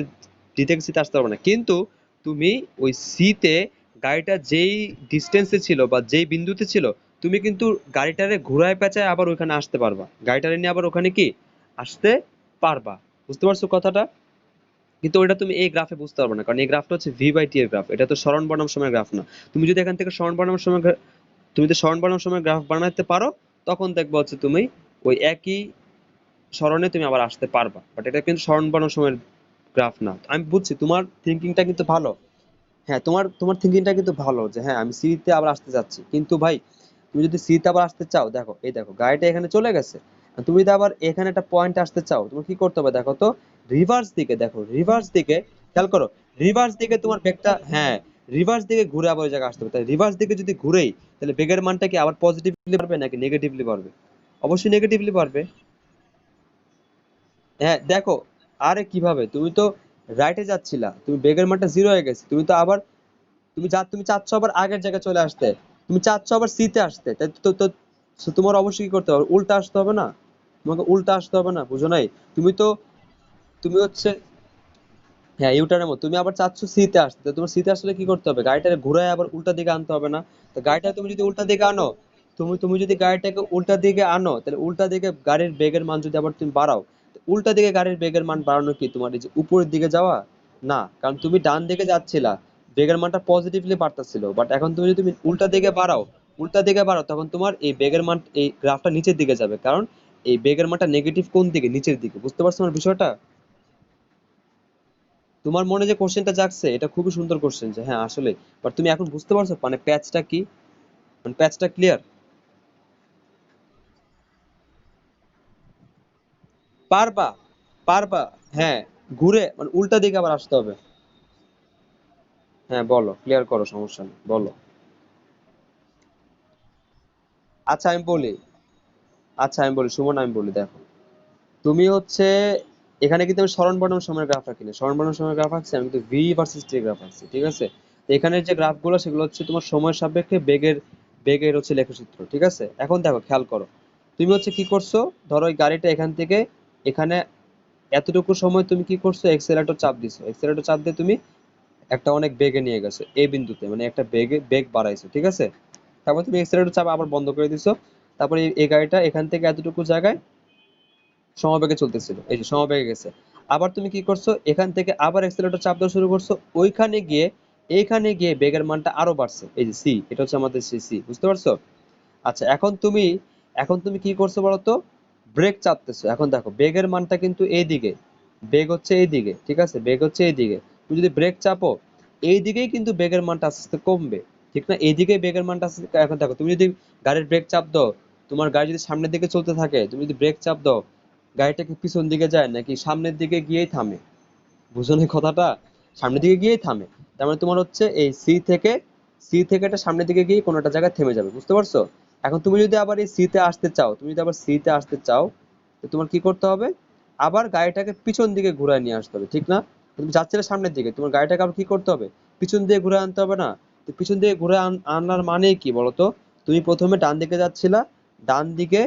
ডি থেকে সিতে আসতে পারবে না। কিন্তু তুমি ওই সিতে গাড়িটা যেই ডিস্টেন্সে ছিল বা যেই বিন্দুতে ছিল, তুমি কিন্তু গাড়িটারে ঘুরায় পেঁচায় আবার ওইখানে আসতে পারবা, গাড়িটারে নিয়ে আবার ওখানে কি আসতে পারবা। বুঝতে পারছো কথাটা? কিন্তু ওটা তুমি এই গ্রাফে বুঝতে পারবে না, কারণ এই গ্রাফটা হচ্ছে ভি বাই টি এর গ্রাফ, এটা তো সরণ বনাম সময়ের গ্রাফ না। তুমি যদি এখান থেকে সরণ বনাম সময় তুমি যদি সরণ বনাম সময়ের গ্রাফ বানাতে পারো, তখন দেখবা হচ্ছে তুমি ওই একই স্মরণে তুমি আবার আসতে পারবা। বাট এটা কিন্তু স্মরণ বানানোর সময়ের গ্রাফ না। আমি বুঝছি তোমার থিঙ্কিংটা কিন্তু ভালো। হ্যাঁ, তোমার তোমার থিঙ্কিংটা কিন্তু ভালো যে হ্যাঁ আমি সি তে আবার আসতে চাচ্ছি, কিন্তু ভাই তুমি যদি সি তে আবার আসতে চাও, দেখো এই দেখো গাড়িটা এখানে চলে গেছে, আর তুমি যদি আবার এখানে একটা পয়েন্ট আসতে চাও, তোমার কি করতে হবে দেখো তো, রিভার্স দিকে, দেখো রিভার্স দিকে, খেয়াল করো, রিভার্স দিকে তোমার বেগটা, হ্যাঁ রিভার্স দিকে ঘুরে আবার ওই জায়গায় আসতে হবে। তাহলে রিভার্স দিকে যদি ঘুরেই, তাহলে বেগের মানটা কি আবার পজিটিভলি বাড়বে নাকি নেগেটিভলি বাড়বে? অবশ্যই নেগেটিভলি বাড়বে। হ্যাঁ দেখো, আরে কিভাবে, তুমি তো রাইটে যাচ্ছিলা, তুমি বেগের মানটা জিরো হয়ে গেছে, তুমি তো আবার তুমি চাচ্ছ আবার আগের জায়গায় চলে আসতে, তুমি চাচ্ছ আবার সি তে আসতে, তাই তো তো তো তোমার অবশ্যই কি করতে হবে, উল্টা আসতে হবে না? তোমাকে উল্টা আসতে হবে না, বুঝো নাই? তুমি তো, তুমি হচ্ছে, হ্যাঁ ইউটার্নের মতো তুমি আবার চাচ্ছ সি তে আসতে, তো তোমার সি তে আসলে কি করতে হবে, গাড়িটাকে ঘুরায় আবার উল্টা দিকে আনতে হবে না? তো গাড়িটা তুমি যদি উল্টা দিকে আনো, তুমি যদি গাড়িটাকে উল্টা দিকে আনো, তাহলে উল্টা দিকে গাড়ির বেগের মান যদি আবার তুমি বাড়াও, তো উল্টা দিকে গাড়ির বেগের মান বাড়ানো কি তোমার এই যে উপরের দিকে যাওয়া? না, কারণ তুমি ডান দিকে যাচ্ছিলা, বেগের মানটা পজিটিভলি বাড়তেছিল, বাট এখন তুমি যদি তুমি উল্টা দিকে বাড়াও, উল্টা দিকে বাড়াও, তখন তোমার এই বেগের মান, এই গ্রাফটা নিচের দিকে যাবে, কারণ এই বেগের মানটা নেগেটিভ কোন দিকে, নিচের দিকে। বুঝতে পারছো আমার বিষয়টা? তোমার মনে যে কোশ্চেনটা জাগছে এটা খুবই সুন্দর কোশ্চেন, যে হ্যাঁ আসলে, বাট তুমি এখন বুঝতে পারছো মানে প্যাচটা কি, মানে প্যাচটা ক্লিয়ার? পারবা, পারবা। হ্যাঁ, ঘুরে মানে উল্টা দিকে আবার আসতে হবে। হ্যাঁ বলো, ক্লিয়ার করো, সমস্যা নেই, বলো। আচ্ছা আমি বলি, আচ্ছা আমি বলি সুমন, আমি বলি দেখো, তুমি হচ্ছে এখানে কিন্তু আমি সরণ বর্ণন সময়ের গ্রাফ রাখিনি, সরণ বর্ণন সময়ের গ্রাফ আঁকছি, আমি কিন্তু ভি ভার্সেস টি গ্রাফ আঁকছি, ঠিক আছে? তো এখানের যে গ্রাফগুলো সেগুলো হচ্ছে তোমার সময়ের সাপেক্ষে বেগের, বেগের হচ্ছে লেখচিত্র, ঠিক আছে? এখন দেখো খেয়াল করো, তুমি হচ্ছে কি করছো, ধরো এই গাড়িটা এখান থেকে এখানে এতটুকু সময় তুমি কি করছো, এক্সেলারেটর চাপ দিছো, এক্সেলারেটর চাপ দিয়ে তুমি একটা অনেক বেগে নিয়ে গেছো এই বিন্দুতে, মানে একটা বেগে বেগ বাড়াইছো, ঠিক আছে? তারপর তুমি এক্সেলারেটর চাপ আবার বন্ধ করে দিছো, তারপরে এই গাড়িটা এখান থেকে এতটুকু জায়গায় সমবেগে চলতেছিল, এই যে সমবেগে গেছে। আবার তুমি কি করছো, এখান থেকে আবার অ্যাক্সিলারেটর চাপ দেওয়া শুরু করছো, ওইখানে গিয়ে এইখানে গিয়ে বেগের মানটা আরো বাড়ছে, এই যে সি, এটা হচ্ছে আমাদের সি, সি, বুঝতে পারছো? আচ্ছা এখন তুমি কি করছো বলতো, ব্রেক চাপতেছো। এখন দেখো বেগের মানটা কিন্তু এইদিকে, বেগ হচ্ছে এইদিকে, ঠিক আছে? বেগ হচ্ছে এইদিকে, তুমি যদি ব্রেক চাপো এই দিকেই কিন্তু বেগের মানটা আস্তে আস্তে কমবে, ঠিক না? এইদিকেই বেগের মানটা আস্তে আস্তে, এখন দেখো তুমি যদি গাড়ির ব্রেক চাপ দাও, তোমার গাড়ি যদি সামনের দিকে চলতে থাকে, তুমি যদি ব্রেক চাপ দাও, গাড়িটা কি পিছন দিকে যায় নাকি সামনের দিকে গিয়েই থামে? বুঝো না কথাটা? সামনের দিকে গিয়েই থামে। তার মানে তোমার হচ্ছে এই সি থেকে এটা সামনের দিকে গিয়ে কোনো একটা জায়গায় থেমে যাবে, বুঝতে পারছো? এখন তুমি যদি আবার এই সিতে আসতে চাও, তুমি যদি আবার সিতে আসতে চাও, তো তোমার কি করতে হবে, আবার গাড়িটাকে পিছন দিকে ঘুরায় নিয়ে আসতে হবে, ঠিক না? তুমি যাচ্ছিলে সামনের দিকে, তোমার গাড়িটাকে আবার কি করতে হবে, পিছন দিয়ে ঘুরে আনতে হবে না? তো পিছন দিয়ে ঘুরে আনার মানে কি বলতো, তুমি প্রথমে ডান দিকে যাচ্ছিলা, ডান দিকে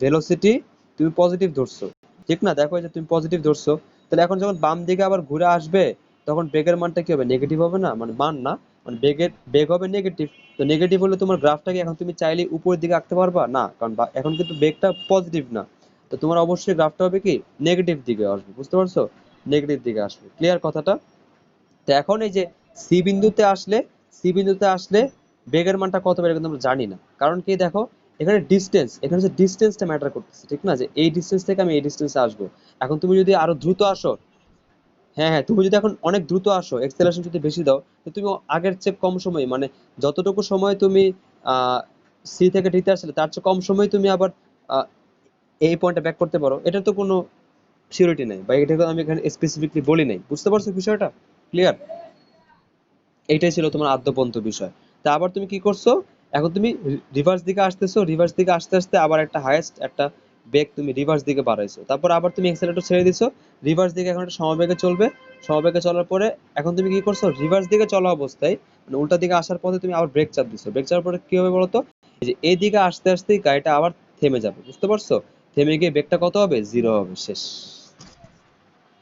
ভেলোসিটি তুমি পজিটিভ ধরছো, ঠিক না? দেখো এই যে তুমি পজিটিভ ধরছো, তাহলে এখন যখন বাম দিকে আবার ঘুরে আসবে, তখন বেগের মানটা কি হবে, নেগেটিভ হবে না? মানে মান না, মানে বেগ হবে নেগেটিভ। তো নেগেটিভ হলে তোমার গ্রাফটাকে এখন তুমি চাইলে উপরের দিকে আঁকতে পারবা না, কারণ এখন কিন্তু বেগটা পজিটিভ না। তো তোমার অবশ্যই গ্রাফটা হবে কি, নেগেটিভ দিকে আসবে, বুঝতে পারছো? নেগেটিভ দিকে আসবে, ক্লিয়ার কথাটা? তো এখন এই যে সি বিন্দুতে আসলে, সি বিন্দুতে আসলে বেগের মানটা কত বের কিন্তু আমরা জানি না, কারণ কি দেখো, এখানে ডিস্টেন্স, এখানে যে ডিস্টেন্সটা ম্যাটার করতেছে, ঠিক না? যে এই ডিস্টেন্স থেকে আমি এই ডিস্টেন্সে আসবো। এখন তুমি যদি আরো দ্রুত আসো, হ্যাঁ হ্যাঁ, তুমি যদি এখন অনেক দ্রুত আসো, এক্সেলারেশন যদি বেশি দাও, তো তুমি আগের চেয়ে কম সময়, মানে যতটুকু সময় তুমি আহ সি থেকে ডিতে আসলে তার চেয়ে কম সময় তুমি আবার আহ, এই পয়েন্টে ব্যাক করতে পারো, এটা তো কোনো সিউরিটি নাই, বা এটা আমি এখানে স্পেসিফিকলি বলি নাই, বুঝতে পারছো বিষয়টা? ক্লিয়ার? এইটাই ছিল তোমার আদ্যপন্ত বিষয়। তা আবার তুমি কি করছো, এখন তুমি রিভার্স দিকে আসতেছো, রিভার্স দিকে আসতে আসতে আবার একটা হাইয়েস্ট একটা বেগ তুমি রিভার্স দিকে বাড়াইছো, তারপর আবার তুমি এক্সেলেটর ছেড়ে দিছো, রিভার্স দিকে এখন একটা সমবেগে চলবে, সমবেগে চলার পরে এখন তুমি কি করছো, রিভার্স দিকে চলা অবস্থায় মানে উল্টা দিকে আসার পথে তুমি আবার ব্রেক চাপ দিছো, ব্রেক চাপার পরে কি হবে বলতো, এই যে এই দিকে আসতে আসতেই গাড়িটা আবার থেমে যাবে, বুঝতে পারছো? থেমে গিয়ে বেগটা কত হবে, জিরো হবে, শেষ।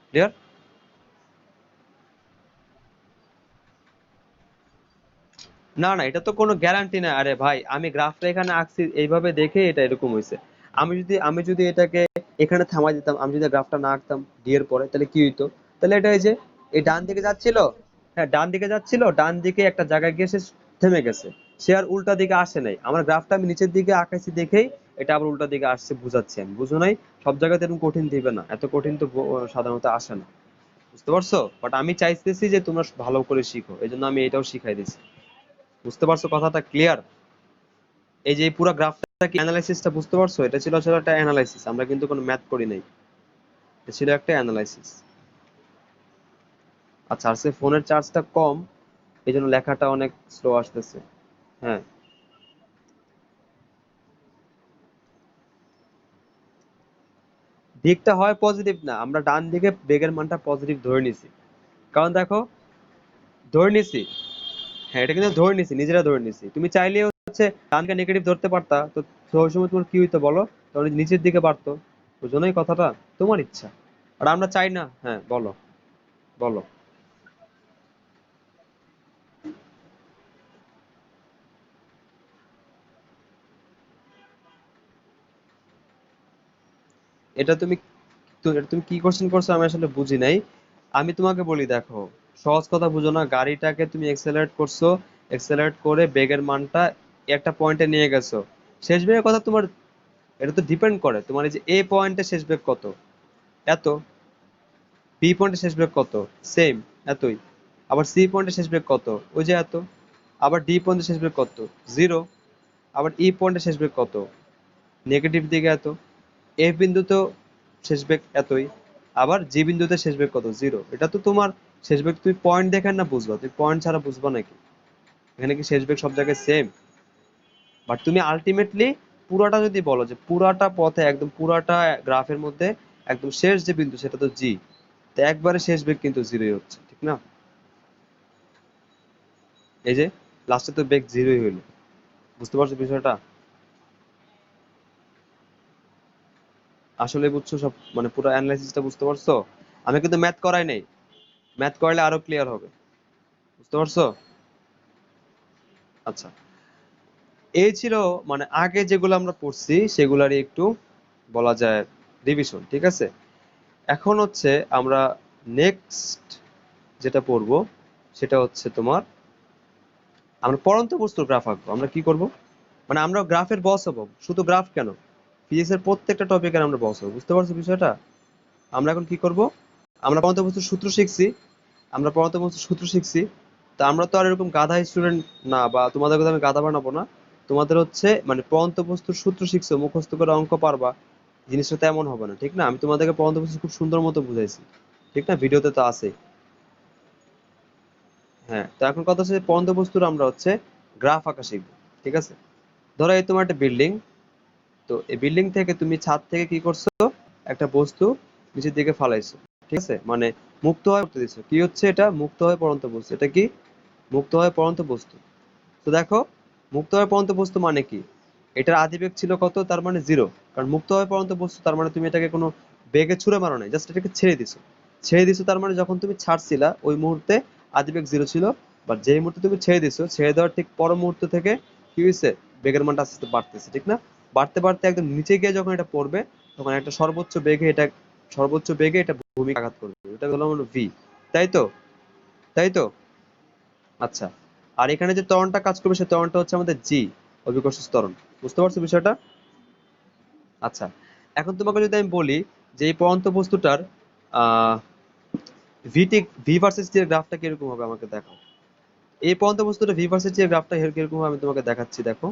ক্লিয়ার? না না, এটা তো কোনো গ্যারান্টি না, আরে ভাই আমি গ্রাফটা এখানে আঁকছি এইভাবে দেখে এটা এরকম হয়েছে। আমি যদি এটাকে এখানে থামাই দিতাম, আমি যদি গ্রাফটা না আঁকতাম ডি এর পরে, তাহলে কি হইতো, তাহলে এটা এই যে এই ডান দিকে যাচ্ছিল, হ্যাঁ ডান দিকে যাচ্ছিল, ডান দিকে একটা জায়গায় গিয়ে সে থেমে গেছে, সে আর উল্টা দিকে আসে নাই, আমার গ্রাফটা আমি নিচের দিকে আঁকাইছি দেখেই এটা আবার উল্টা দিকে আসছে, বুঝাচ্ছি আমি, বুঝো নাই? সব জায়গাতে এরকম কঠিন দিবে না, এত কঠিন তো সাধারণত আসে না, বুঝতে পারছো? বাট আমি চাইতেছি যে তোমরা ভালো করে শিখো, এই জন্য আমি এটাও শিখাই দিছি, বুঝতে পারছো কথাটা? ক্লিয়ার? এই যে এই পুরো গ্রাফটা কি অ্যানালাইসিসটা বুঝতে পারছো? এটা ছিল আসলে একটা অ্যানালাইসিস, আমরা কিন্তু কোনো ম্যাথ করি নাই, এটা ছিল একটা অ্যানালাইসিস। আচ্ছা, আর সে ফোনের চার্জটা কম, এই জন্য লেখাটা অনেক স্লো আসতেছে। হ্যাঁ, দিকটা হয় পজিটিভ না, আমরা ডান দিকে বেগের মানটা পজিটিভ ধরে নিছি, কারণ দেখো, ধরে নিছি, হ্যাঁ এটা কিন্তু ধরে নিছি, নিজেরা ধরে নিছি, তুমি চাইলে হচ্ছে ডানকে নেগেটিভ ধরতে পারতা, তো ওই সময় তোমার কি হইতো বলো, তখন নিচের দিকে বাড়তো, বুঝো না এই কথাটা? তোমার ইচ্ছা, আর আমরা চাই না। হ্যাঁ বলো, বলো। এটা তুমি, তো এটা তুমি কি কোশ্চেন করছো আমি আসলে বুঝি নাই। আমি তোমাকে বলি দেখো, সহজ কথা বুঝো না, গাড়িটাকে তুমি এক্সেলারেট করছো, এক্সেলারেট করে বেগের মানটা একটা পয়েন্টে নিয়ে গেছো, শেষ বেগের কথা তোমার, এটা তো ডিপেন্ড করে তোমার এই যে এ পয়েন্টে শেষ বেগ কত, এত, বি পয়েন্টের শেষ বেগ কত, সেম, এতই। আবার সি পয়েন্টের শেষ বেগ কত, ওই যে এত। আবার ডি পয়েন্টের শেষ বেগ কত, 0। আবার ই পয়েন্টের শেষ বেগ কত, নেগেটিভ দিকে এত। এফ বিন্দুতেও শেষ বেগ এতই। আবার জি বিন্দুতে শেষ বেগ কত, 0। এটা তো তোমার শেষ বেগ, তুমি পয়েন্ট দেখেন না বুঝবা, তুমি পয়েন্ট ছাড়া বুঝবা নাকি? এখানে কি শেষ বেগ সব জায়গায় সেম? বাট তুমি আলটিমেটলি পুরাটা যদি বলো, যে পুরাটা পথে একদম পুরাটা গ্রাফের মধ্যে একদম শেষ যে বিন্দু সেটা তো জি, তো একবারে শেষ বেগ কিন্তু 0ই হচ্ছে, ঠিক না? এই যে লাস্টে তো বেগ 0ই হইলো। বুঝতে পারছো বিষয়টা? আসলে বুঝছো সব, মানে পুরো অ্যানালাইসিসটা বুঝতে পারছো? আমি কিন্তু ম্যাথ করাই নাই, ম্যাথ করলে আরো ক্লিয়ার হবে। বুঝতে পারছো? আচ্ছা, এই ছিল মানে আগে যেগুলো আমরা পড়ছি সেগুলারই একটু বলা যায় রিভিশন, ঠিক আছে? এখন হচ্ছে আমরা নেক্সট যেটা পড়বো সেটা হচ্ছে তোমার, আমরা পড়ন্ত বস্তুর গ্রাফ আঁকবো। আমরা কি করব, মানে আমরা গ্রাফের বস হবো। শুধু গ্রাফ কেন, ফিজিক্স এর প্রত্যেকটা টপিকের আমরা বস হবো। বুঝতে পারছো বিষয়টা? আমরা এখন কি করব, আমরা পরন্ত বস্তুর সূত্র শিখছি, আমরা পরন্ত বস্তুর সূত্র শিখছি। তা আমরা তো আর এরকম গাধা স্টুডেন্ট না, বা তোমাদেরকে তো আমি গাধা বানাবো না। তোমাদের হচ্ছে মানে পরন্ত বস্তুর সূত্র শিখছো, মুখস্থ করে অঙ্ক পারবা, জিনিসটা তেমন হবে না, ঠিক না? আমি তোমাদেরকে পরন্ত বস্তু খুব সুন্দর মতো বুঝাইছি, ঠিক না? ভিডিওতে তো আছে। হ্যাঁ, তো এখন কথা হচ্ছে পরন্ত বস্তুর আমরা হচ্ছে গ্রাফ আঁকা শিখবো, ঠিক আছে? ধরো এই তোমার একটা বিল্ডিং, তো এই বিল্ডিং থেকে তুমি ছাদ থেকে কি করছো, একটা বস্তু নিচের দিকে ফালাইছো, ঠিক আছে? মানে মুক্ত হয়ে পড়তে দিছো। কি হচ্ছে এটা, মুক্ত হয়ে পড়ন্ত বস্তু। এটা কি, মুক্ত হয়ে পড়ন্ত বস্তু। তো দেখো, মুক্ত হয়ে পড়ন্ত বস্তু মানে কি, এটার আদিবেগ ছিল কত, তার মানে 0। কারণ মুক্ত হয়ে পড়ন্ত বস্তু তার মানে তুমি এটাকে কোনো বেগে ছুঁড়ে মারো নাই, জাস্ট এটাকে ছেড়ে দিছো। ছেড়ে দিছো তার মানে যখন তুমি ছাড়ছিলা ওই মুহূর্তে আদিবেগ 0 ছিল। বাট যেই মুহূর্তে তুমি ছেড়ে দিছো, ছেড়ে দেওয়ার ঠিক পর মুহূর্ত থেকে কি হয়েছে, বেগের মানটা আস্তে আস্তে বাড়তেছে, ঠিক না? বাড়তে বাড়তে একদম নিচে গিয়ে যখন এটা পড়বে, তখন একটা সর্বোচ্চ বেগে এটা ভূমিকে আঘাত করবে। এটা হলো মানে ভি। তাই তো? তাই তো? আচ্ছা, আর এখানে যে ত্বরণটা কাজ করবে, সেই ত্বরণটা হচ্ছে আমাদের জি, অভিকর্ষ ত্বরণ। বুঝতে পারছো বিষয়টা? আচ্ছা, এখন তোমাকে যদি আমি বলি যে এই পড়ন্ত বস্তুটার আহ ভি ভার্সেস টি এর গ্রাফটা কিরকম হবে, আমাকে দেখাও। এই পড়ন্ত বস্তুটা ভি ভার্সেস টি এর গ্রাফটা কিরকম হবে আমি তোমাকে দেখাচ্ছি, দেখো।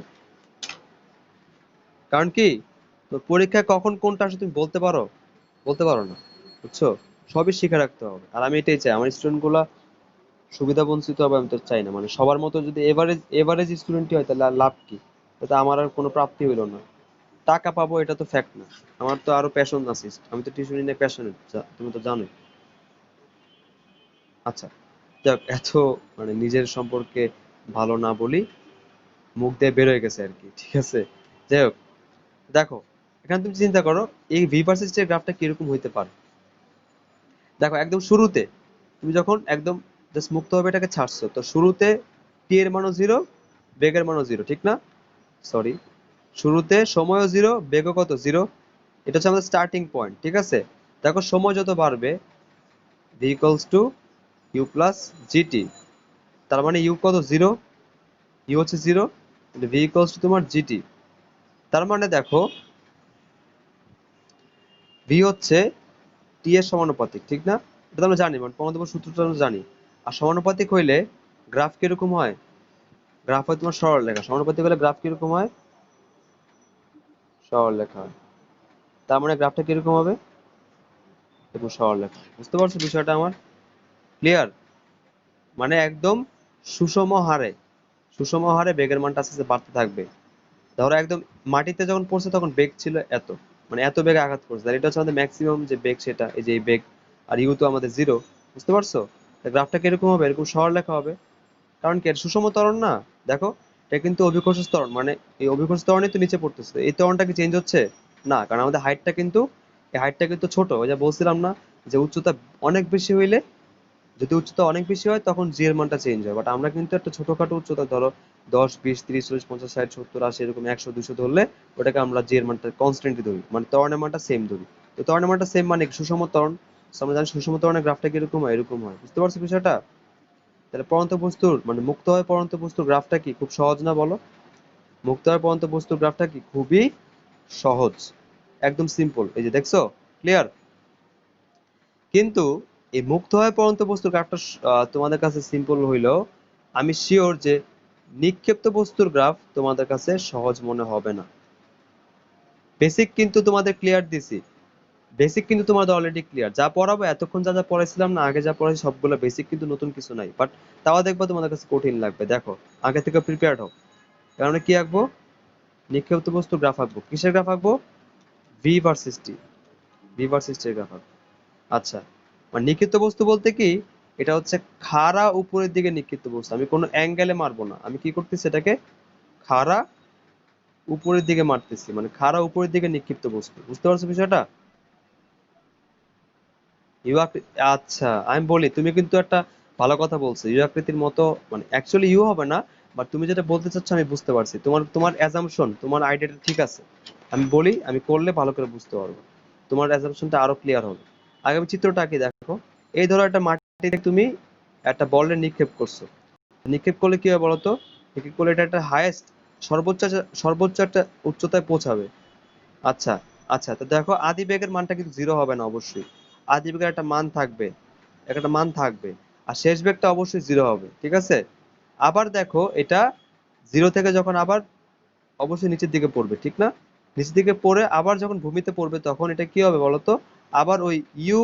কারণ কি, তো পরীক্ষায় কখন কোনটা আসে তুমি বলতে পারো? বলতে পারো না, বুঝছো? সবই শিখে রাখতে হবে। আর আমি এটাই চাই আমার স্টুডেন্ট গুলা সুবিধা বঞ্চিত হবে, আমি তো চাই না। মানে সবার মতো যদি এভারেজ এভারেজ স্টুডেন্টই হয় তাহলে আর লাভ কি? তাতে আমার আর কোনো প্রাপ্তি হইলো না। টাকা পাবো এটা তো ফ্যাক্ট না। আমার তো আরো প্যাশন আছে, আমি তো টিউশন নিয়ে প্যাশনেট, তুমি তো জানোই। আচ্ছা, যাক, এত মানে নিজের সম্পর্কে ভালো না বলি, মুখ দিয়ে বের হয়ে গেছে আর কি, ঠিক আছে? যাই হোক, দেখো, এখানে তুমি চিন্তা করো এই ভি ভার্সেস টি এর গ্রাফটা কিরকম হইতে পারে। দেখো একদম শুরুতে তুমি যখন একদম জাস্ট মুক্তভাবে এটাকে ছাড়ছো, তো শুরুতে টি এর মানও 0, বেগের মানও 0, ঠিক না? সরি, শুরুতে সময়ও 0, বেগও কত, 0। এটা হচ্ছে আমাদের স্টার্টিং পয়েন্ট, ঠিক আছে? দেখো সময় যত বাড়বে, V equals to U plus GT. তার মানে ইউ কত, 0, ইউ হচ্ছে 0, ভি ইকুয়ালস টু তোমার জিটি। তার মানে দেখো ভি হচ্ছে টি এর সমানুপাতিক, ঠিক না? এটা তো আমরা জানি, মানে প্রমাণিত সূত্রটা আমরা জানি। আর সমানুপাতিক হইলে গ্রাফ কিরকম হয়, গ্রাফ হয় তোমার সরলরেখা। সমানুপাতিক হলে গ্রাফ কিরকম হয়, সরলরেখা হয়। তার মানে গ্রাফটা কিরকম হবে, এরকম সরলরেখা। বুঝতে পারছো বিষয়টা আমার? ক্লিয়ার? মানে একদম সুষম হারে, সুষম হারে বেগের মানটা আস্তে আস্তে বাড়তে থাকবে। ধরো একদম মাটিতে যখন পড়ছে তখন বেগ ছিল এত, মানে এত বেগে আঘাত করছে, আর এটা হচ্ছে আমাদের ম্যাক্সিমাম যে বেগ, সেটা এই যে এই বেগ। আর ইউ তো আমাদের 0। বুঝতে পারছো? গ্রাফটা কিরকম হবে, এরকম সরলরেখা হবে। কারণ কি, এর সুষম ত্বরণ না। দেখো, এটা কিন্তু অভিকর্ষ ত্বরণ, মানে এই অভিকর্ষ ত্বরণই তো নিচে পড়তেছে, এই ত্বরণটা কি চেঞ্জ হচ্ছে? না, কারণ আমাদের হাইটটা কিন্তু, এই হাইটটা কিন্তু ছোট। ওই যে বলছিলাম না, যে উচ্চতা অনেক বেশি হইলে, যদি উচ্চতা অনেক বেশি হয় তখন জি এর মানটা চেঞ্জ হয়। বাট আমরা কিন্তু একটা ছোটখাটো উচ্চতা, ধরো 10, 20, 30, 40, 50, 60, 70, 80, এরকম 100, 200 ধরলে ওটাকে আমরা জি এর মানটা কনস্ট্যান্টই ধরি, মানে ত্বরণের মানটা সেম ধরি। তো ত্বরণের মানটা সেম মানে কি? সুষম ত্বরণ। So আমরা জানি সুষম ত্বরণের গ্রাফটা কিরকম হয়, এরকম হয়। বুঝতে পারছো বিষয়টা? তাহলে পড়ন্ত বস্তুর মানে মুক্ত হয় পড়ন্ত বস্তুর গ্রাফটা কি খুব সহজ না, বলো? মুক্ত হয় পড়ন্ত বস্তুর গ্রাফটা কি খুবই সহজ, একদম সিম্পল। এই যে দেখছো, ক্লিয়ার? কিন্তু এই মুক্ত হয়ে পড়ন্ত বস্তুর গ্রাফটা তোমাদের কাছে সিম্পল হইলেও আমি শিওর যে নিক্ষেপ্ত বস্তুর গ্রাফ তোমাদের কাছে সহজ মনে হবে না। বেসিক কিন্তু তোমাদের ক্লিয়ার দিছি, বেসিক কিন্তু তোমাদের অলরেডি ক্লিয়ার, যা পড়াবো এতক্ষণ যা যা পড়াইছিলাম না, আগে যা পড়াইছি সবগুলো বেসিক, কিন্তু নতুন কিছু নাই, বাট তাও দেখবো তোমাদের কাছে কঠিন লাগবে। দেখো আগে থেকে প্রিপেয়ার্ড হও। কারণ কি আঁকবো? নিক্ষেপ্ত বস্তুর গ্রাফ আঁকবো। কিসের গ্রাফ আঁকবো? ভি ভার্সেস টি, ভি ভার্সেস টি গ্রাফ আঁকবো। আচ্ছা, মানে নিক্ষিপ্ত বস্তু বলতে কি, এটা হচ্ছে খাড়া উপরের দিকে নিক্ষিপ্ত বস্তু, আমি কোনো অ্যাঙ্গেলে মারবো না, আমি কি করতেছি এটাকে খাড়া উপরের দিকে মারতেছি, মানে খাড়া উপরের দিকে নিক্ষিপ্ত বস্তু। বুঝতে পারছো বিষয়টা? ইউ আকৃতি, আচ্ছা আমি বলি, তুমি কিন্তু একটা ভালো কথা বলছো, ইউ আকৃতির মতো, মানে অ্যাকচুয়ালি ইউ হবে না, বাট তুমি যেটা বলতে চাচ্ছ আমি বুঝতে পারছি, তোমার তোমার অ্যাজাম্পশন, তোমার আইডিয়াটা ঠিক আছে। আমি বলি, আমি করলে ভালো করে বুঝতে পারবো, তোমার অ্যাজাম্পশনটা আরো ক্লিয়ার হবে। আগে আমি চিত্রটা আঁকি, দেখো। এই ধরো একটা মাটিতে তুমি একটা বলের নিক্ষেপ করছো, নিক্ষেপ করলে কি হবে বলতো? নিক্ষেপ করলে এটা একটা হাইয়েস্ট, সর্বোচ্চ, সর্বোচ্চ একটা উচ্চতায় পৌঁছাবে। আচ্ছা, আচ্ছা, তো দেখো আদি বেগের মানটা কিন্তু জিরো হবে না অবশ্যই, আদি বেগের একটা মান থাকবে, একটা মান থাকবে, আর শেষ বেগটা অবশ্যই জিরো হবে, ঠিক আছে? আবার দেখো এটা জিরো থেকে যখন আবার অবশ্যই নিচের দিকে পড়বে, ঠিক না? নিচের দিকে পড়ে আবার যখন ভূমিতে পড়বে তখন এটা কি হবে বলতো? আবার ওই ইউ,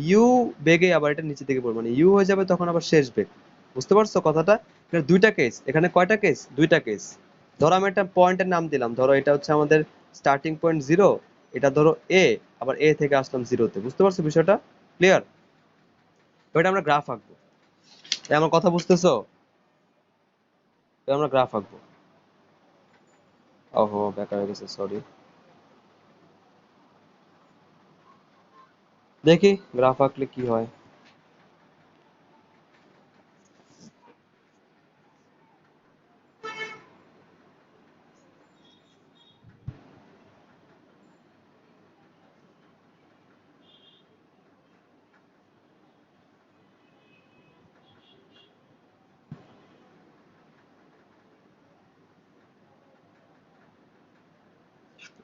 ইউ বেগে আবার এটা নিচের দিকে পড়বে, মানে ইউ হয়ে যাবে তখন আবার শেষ বেগ। বুঝতে পারছো কথাটা? এখানে দুইটা কেস, এখানে কয়টা কেস? দুইটা কেস। ধরো আমি একটা পয়েন্টের নাম দিলাম, ধরো এটা হচ্ছে আমাদের স্টার্টিং পয়েন্ট জিরো, এটা ধরো এ, আবার এ থেকে আসলাম জিরোতে। বুঝতে পারছো বিষয়টা? ক্লিয়ার? এটা আমরা গ্রাফ আঁকবো। আমার কথা বুঝতেছো? আমরা গ্রাফ আঁকবো। ওহো, বেকার হয়ে গেছে, সরি। দেখি গ্রাফ আঁকলে কি হয়।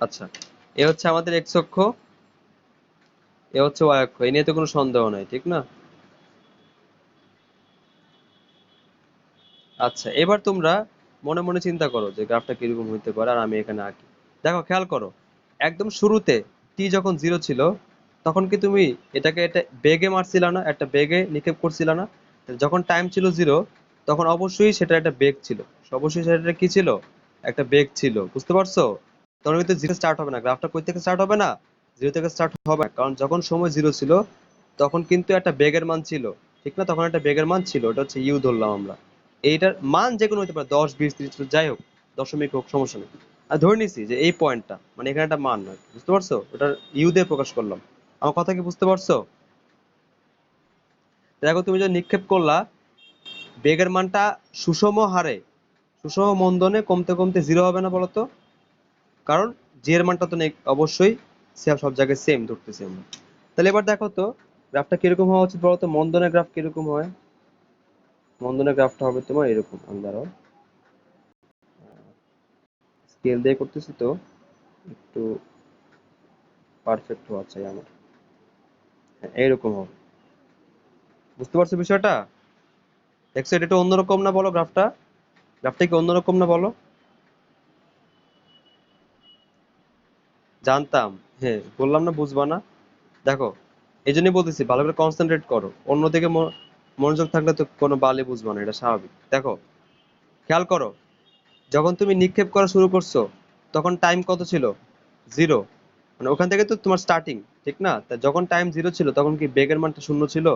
আচ্ছা, এ হচ্ছে আমাদের এক্স অক্ষ, এ হচ্ছে ওয়াই অক্ষ, এই নিয়ে তো কোনো সন্দেহ নাই, ঠিক না? আচ্ছা, এবার তোমরা মনে মনে চিন্তা করো যে গ্রাফটা কিরকম হইতে পারে, আর আমি এখানে আঁকি। দেখো খেয়াল করো, একদম শুরুতে টি যখন জিরো ছিল, তখন কি তুমি এটাকে একটা বেগে মারছিল না, একটা বেগে নিক্ষেপ করছিল না? যখন টাইম ছিল জিরো, তখন অবশ্যই সেটা একটা বেগ ছিল, অবশ্যই সেটা কি ছিল? একটা বেগ ছিল। বুঝতে পারছো? তখন কিন্তু জিরো স্টার্ট হবে না, গ্রাফটা কই থেকে স্টার্ট হবে না? জিরো থেকে স্টার্ট হবে না, কারণ যখন সময় জিরো ছিল তখন কিন্তু একটা বেগের মান ছিল, ঠিক না? তখন একটা বেগের মান ছিল, ওটা হচ্ছে ইউ ধরলাম আমরা। এইটার মান যে কোনো হতে পারে, 10, 20, 30, যাই হোক, দশমিক হোক, সমস্যা নেই। আর ধরে নিছি যে এই পয়েন্টটা মানে এখানে একটা মান নয়, বুঝতে পারছো? ওটা ইউ দিয়ে প্রকাশ করলাম। আমার কথা কি বুঝতে পারছো? দেখো তুমি যে নিক্ষেপ করলা, বেগের মানটা সুষম হারে, সুষম মন্দনে কমতে কমতে জিরো হবে না বলতো? কারণ জি এর মানটা তো অবশ্যই সব জায়গায় সেম ধরতেছি আমরা। তাহলে এবার দেখো তো গ্রাফটা কিরকম হওয়া উচিত বলতো? মন্দনের গ্রাফ কিরকম হয়? মন্দনের গ্রাফটা হবে তোমার এরকম, আমি দাঁড়াও স্কেল দিয়ে করতেছি তো একটু পারফেক্ট হওয়া চাই আমার। হ্যাঁ, এইরকম হবে। বুঝতে পারছো বিষয়টা? দেখছো এটা একটু অন্যরকম না বলো গ্রাফটা? গ্রাফটা কি অন্যরকম না বলো? জানতাম। হ্যাঁ, বললাম না বুঝবা না। দেখো, এই জন্যই বলতেছি ভালো করে কনসেন্ট্রেট করো, অন্যদিকে মনোযোগ থাকলে তো কোনো বালে বুঝবা না, এটা স্বাভাবিক। দেখো খেয়াল করো, যখন তুমি নিক্ষেপ করা শুরু করছো তখন টাইম কত ছিল? জিরো। মানে ওখান থেকে তো তোমার স্টার্টিং, ঠিক না? তা যখন টাইম জিরো ছিল তখন কি বেগের মানটা শূন্য ছিল,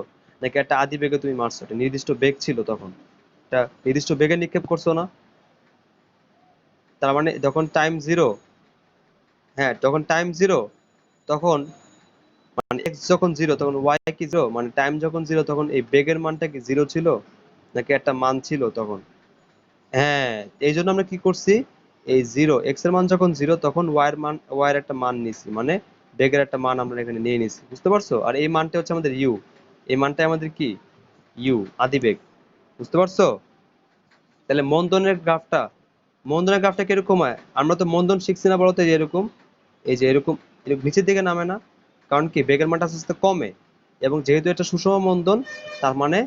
নাকি একটা আদি বেগে তুমি মারছো? একটা নির্দিষ্ট বেগ ছিল তখন, একটা নির্দিষ্ট বেগে নিক্ষেপ করছো না? তার মানে যখন টাইম জিরো, হ্যাঁ যখন টাইম জিরো, তখন মানে এক্স যখন জিরো তখন ওয়াই কি জিরো, মানে টাইম যখন জিরো তখন এই বেগের মানটা কি জিরো ছিল, নাকি একটা মান ছিল তখন? হ্যাঁ, এই জন্য আমরা কি করছি, এই জিরো এক্স এর মান যখন জিরো তখন ওয়াই এর মান, ওয়াই এর একটা মান নিছি, মানে বেগের একটা মান আমরা এখানে নিয়ে নিছি। বুঝতে পারছো? আর এই মানটা হচ্ছে আমাদের ইউ, এই মানটা আমাদের কি? ইউ, আদি বেগ। বুঝতে পারছো? তাহলে মন্দনের গ্রাফটা কিরকম হয়? আমরা তো মন্দন শিখছি না বলতো? এই যে এরকম, এই যে এরকম, এরকম নিচের দিকে নামে না? কারণ কি বেগের মানটা আস্তে আস্তে কমে, এবং যেহেতু এটা সুষম মন্দন, তার মানে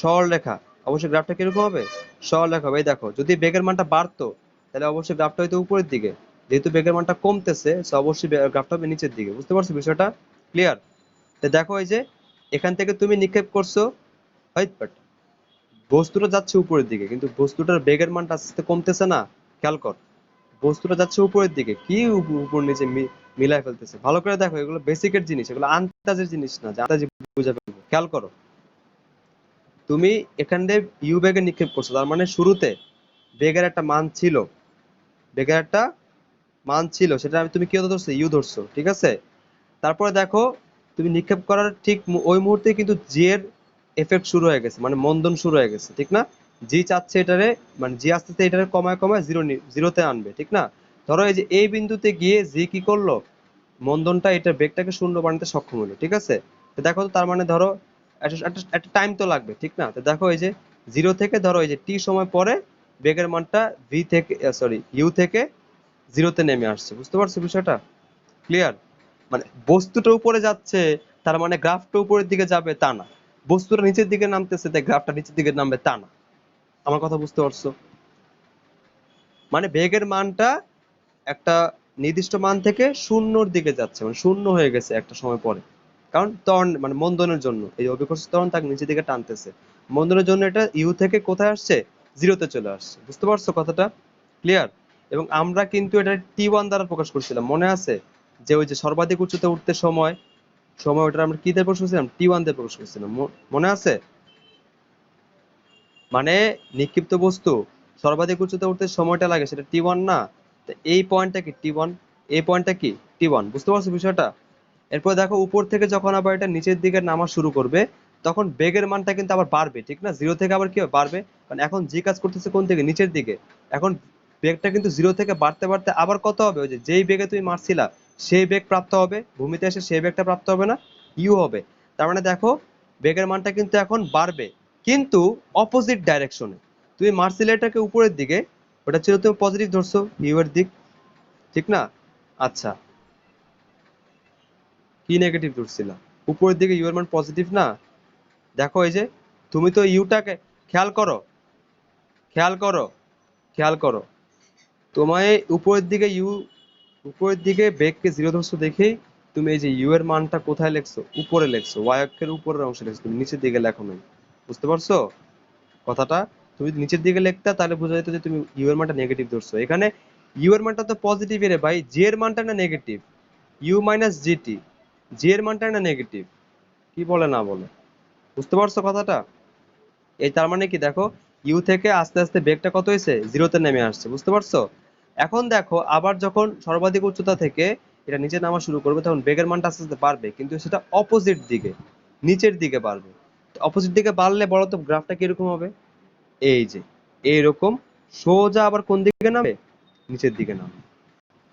সরলরেখা, অবশ্যই গ্রাফটা কিরকম হবে? সরলরেখা হবে। এই দেখো, যদি বেগের মানটা বাড়তো তাহলে অবশ্যই গ্রাফটা হয়তো উপরের দিকে, যেহেতু বেগের মানটা কমতেছে তো অবশ্যই গ্রাফটা হবে নিচের দিকে। বুঝতে পারছো বিষয়টা? ক্লিয়ার? তো দেখো এই যে এখান থেকে তুমি নিক্ষেপ করছো, right? But বস্তুটা যাচ্ছে উপরের দিকে, কিন্তু বস্তুটার বেগের মানটা আস্তে আস্তে কমতেছে না। খেয়াল কর, বস্তুটা যাচ্ছে উপরের দিকে, কি উপর নিচে মিলায় ফেলতেছে। ভালো করে দেখো, এগুলো বেসিকের জিনিস, এগুলো আন্দাজের জিনিস না যে আন্দাজে বুঝে ফেলবো। খেয়াল করো, তুমি এখান দিয়ে ইউ বেগে নিক্ষেপ করছো, তার মানে শুরুতে বেগের একটা মান ছিল, বেগের একটা মান ছিল, সেটা তুমি কি ধরছো? ইউ ধরছো, ঠিক আছে? তারপরে দেখো, তুমি নিক্ষেপ করার ঠিক ওই মুহূর্তে কিন্তু জি এর এফেক্ট শুরু হয়ে গেছে, মানে মন্দন শুরু হয়ে গেছে, ঠিক না? জি চাচ্ছে এটারে, মানে জি আস্তে আস্তে এটারে কমায় কমায় জিরোতে আনবে, ঠিক না? ধরো এই যে এই বিন্দুতে গিয়ে জি কি করলো? মন্দনটা এটা বেগটাকে শূন্য বানাতে সক্ষম হলো, ঠিক আছে? তো দেখো, তো তার মানে ধরো একটা টাইম তো লাগবে, ঠিক না? তো দেখো এই যে জিরো থেকে ধরো এই যে টি সময় পরে বেগের মানটা ভি থেকে, সরি, ইউ থেকে জিরোতে নেমে আসছে। বুঝতে পারছো বিষয়টা? ক্লিয়ার? মানে বস্তুটা উপরে যাচ্ছে, তার মানে গ্রাফটা উপরের দিকে যাবে তা না, বস্তুটা নিচের দিকে নামতেছে তাই গ্রাফটা নিচের দিকে নামবে তা না। আমার কথা বুঝতে পারছো? মানে বেগের মানটা একটা নির্দিষ্ট মান থেকে শূন্যর দিকে যাচ্ছে, মানে শূন্য হয়ে গেছে একটা সময় পরে, কারণ ত্বরণ মানে মন্দনের জন্য এই যে অভিকর্ষ ত্বরণ তাকে নিচের দিকে টানতেছে। মন্দনের জন্য এটা ইউ থেকে কোথায় আসছে? জিরোতে চলে আসছে। বুঝতে পারছো কথাটা? ক্লিয়ার? এবং আমরা কিন্তু এটা টি ওয়ান দ্বারা প্রকাশ করছিলাম, মনে আছে? যে ওই যে সর্বাধিক উচ্চতা উঠতে সময়, ওটা আমরা কি দিয়ে প্রকাশ করছিলাম? টি ওয়ান দিয়ে প্রকাশ করছিলাম, মনে আছে? মানে নিক্ষিপ্ত বস্তু সর্বাধিক উচ্চতা উঠতে সময়টা লাগে সেটা টি ওয়ান না? তো এই পয়েন্টটা কি টি ওয়ান, এই পয়েন্টটা কি টি ওয়ান। বুঝতে পারছো বিষয়টা? এরপর দেখো, উপর থেকে যখন আবার এটা নিচের দিকে নামা শুরু করবে, তখন বেগের মানটা কিন্তু আবার বাড়বে, ঠিক না? জিরো থেকে আবার কি হবে? বাড়বে, কারণ এখন জি কাজ করতেছে কোন দিকে? নিচের দিকে। এখন বেগটা কিন্তু জিরো থেকে বাড়তে বাড়তে আবার কত হবে? ওই যে যেই বেগে তুমি মারছিলা সেই বেগ প্রাপ্ত হবে, ভূমিতে এসে সেই বেগটা প্রাপ্ত হবে না? ইউ হবে। তার মানে দেখো, বেগের মানটা কিন্তু এখন বাড়বে, কিন্তু অপোজিট ডাইরেকশনে। তুমি মারছিলে এটাকে উপরের দিকে, ওটা ছিল তুমি পজিটিভ ধরছো, ইউ এর দিক, ঠিক না? আচ্ছা, কি নেগেটিভ ধরছিলা? উপরের দিকে ইউ এর মান পজিটিভ না? দেখো এই যে তুমি তো ইউটাকে, খেয়াল করো, খেয়াল করো, খেয়াল করো, তোমায় উপরের দিকে ইউ, উপরের দিকে বেগকে জিরো ধরছো দেখেই তুমি এই যে ইউ এর মানটা কোথায় লিখছো? উপরে লিখছো, ওয়াই অক্ষের উপরের অংশে লিখছো, তুমি নিচের দিকে লেখো নাই। বুঝতে পারছো কথাটা? তুমি যদি নিচের দিকে লিখতা তাহলে বোঝা যেত যে তুমি ইউ এর মানটা নেগেটিভ ধরছো। এখানে ইউ এর মানটা তো পজিটিভ রে ভাই, জি এর মানটা না নেগেটিভ, ইউ মাইনাস জিটি, জি এর মানটা না নেগেটিভ। কি বলে না বলে? বুঝতে পারছো কথাটা? এই তার মানে কি দেখো, ইউ থেকে আস্তে আস্তে বেগটা কত হয়েছে? জিরোতে নেমে আসছে। বুঝতে পারছো? এখন দেখো, আবার যখন সর্বাধিক উচ্চতা থেকে এটা নিচে নামা শুরু করবে, তখন বেগের মানটা আস্তে আস্তে বাড়বে, কিন্তু সেটা অপোজিট দিকে, নিচের দিকে বাড়বে। অপোজিট দিকে বাড়লে বলো তো গ্রাফটা কিরকম হবে? এই যে এইরকম সোজা আবার কোন দিকে নামে? নিচের দিকে নামে।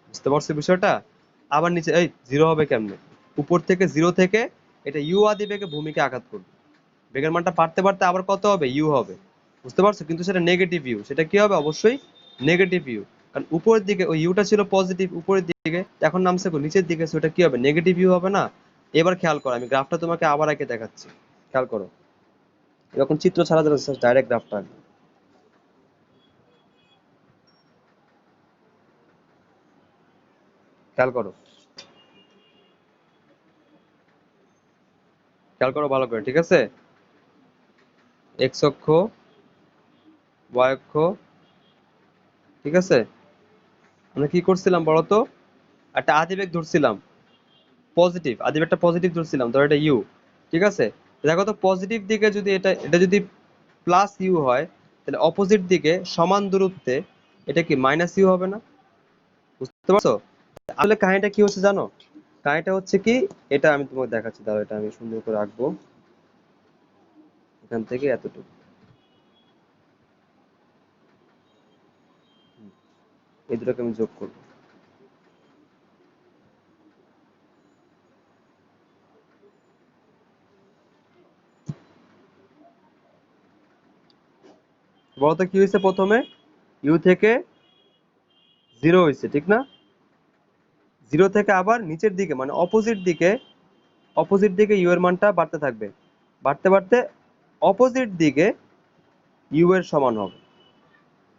বুঝতে পারছো বিষয়টা? আবার নিচে এই জিরো হবে কেমনে? উপর থেকে জিরো থেকে এটা ইউ আদি বেগে ভূমিকে আঘাত করবে, বেগের মানটা বাড়তে বাড়তে আবার কত হবে? ইউ হবে। বুঝতে পারছো? কিন্তু সেটা নেগেটিভ ইউ, সেটা কি হবে? অবশ্যই নেগেটিভ ইউ, কারণ উপরের দিকে ওই ইউটা ছিল পজিটিভ উপরের দিকে, এখন নামছে নিচের দিকে, সেটা কি হবে? নেগেটিভ ইউ হবে না? এবার খেয়াল করো, আমি গ্রাফটা তোমাকে আবার এঁকে দেখাচ্ছি, খেয়াল করো। এরকম চিত্র ছাড়া যাচ্ছে, ডাইরেক্ট গ্রাফটা আঁকবো। খেয়াল করো, খেয়াল করো ভালো করে, ঠিক আছে? এক্স অক্ষ, ওয়াই অক্ষ, ঠিক আছে? আমরা কি করছিলাম বলতো? একটা আদিবেগ ধরছিলাম, পজিটিভ আদিবেগটা পজিটিভ ধরছিলাম, ধর এটা ইউ, ঠিক আছে? দেখো তো, পজিটিভ দিকে যদি এটা এটা যদি প্লাস ইউ হয়, তাহলে অপোজিট দিকে সমান দূরত্বে এটা কি মাইনাস ইউ হবে না? বুঝতে পারছো? আসলে কাহিনীটা কি হচ্ছে জানো? কাহিনীটা হচ্ছে কি, এটা আমি তোমাকে দেখাচ্ছি, দাঁড়াও, এটা আমি সুন্দর করে আঁকবো। এখান থেকে এতটুকু, এই দুটোকে আমি যোগ করবো। বলতো কি হয়েছে? প্রথমে ইউ থেকে জিরো হয়েছে, ঠিক না? জিরো থেকে আবার নিচের দিকে মানে অপোজিট দিকে অপোজিট দিকে ইউ এর মানটা বাড়তে থাকবে, বাড়তে বাড়তে অপোজিট দিকে ইউ এর সমান হবে।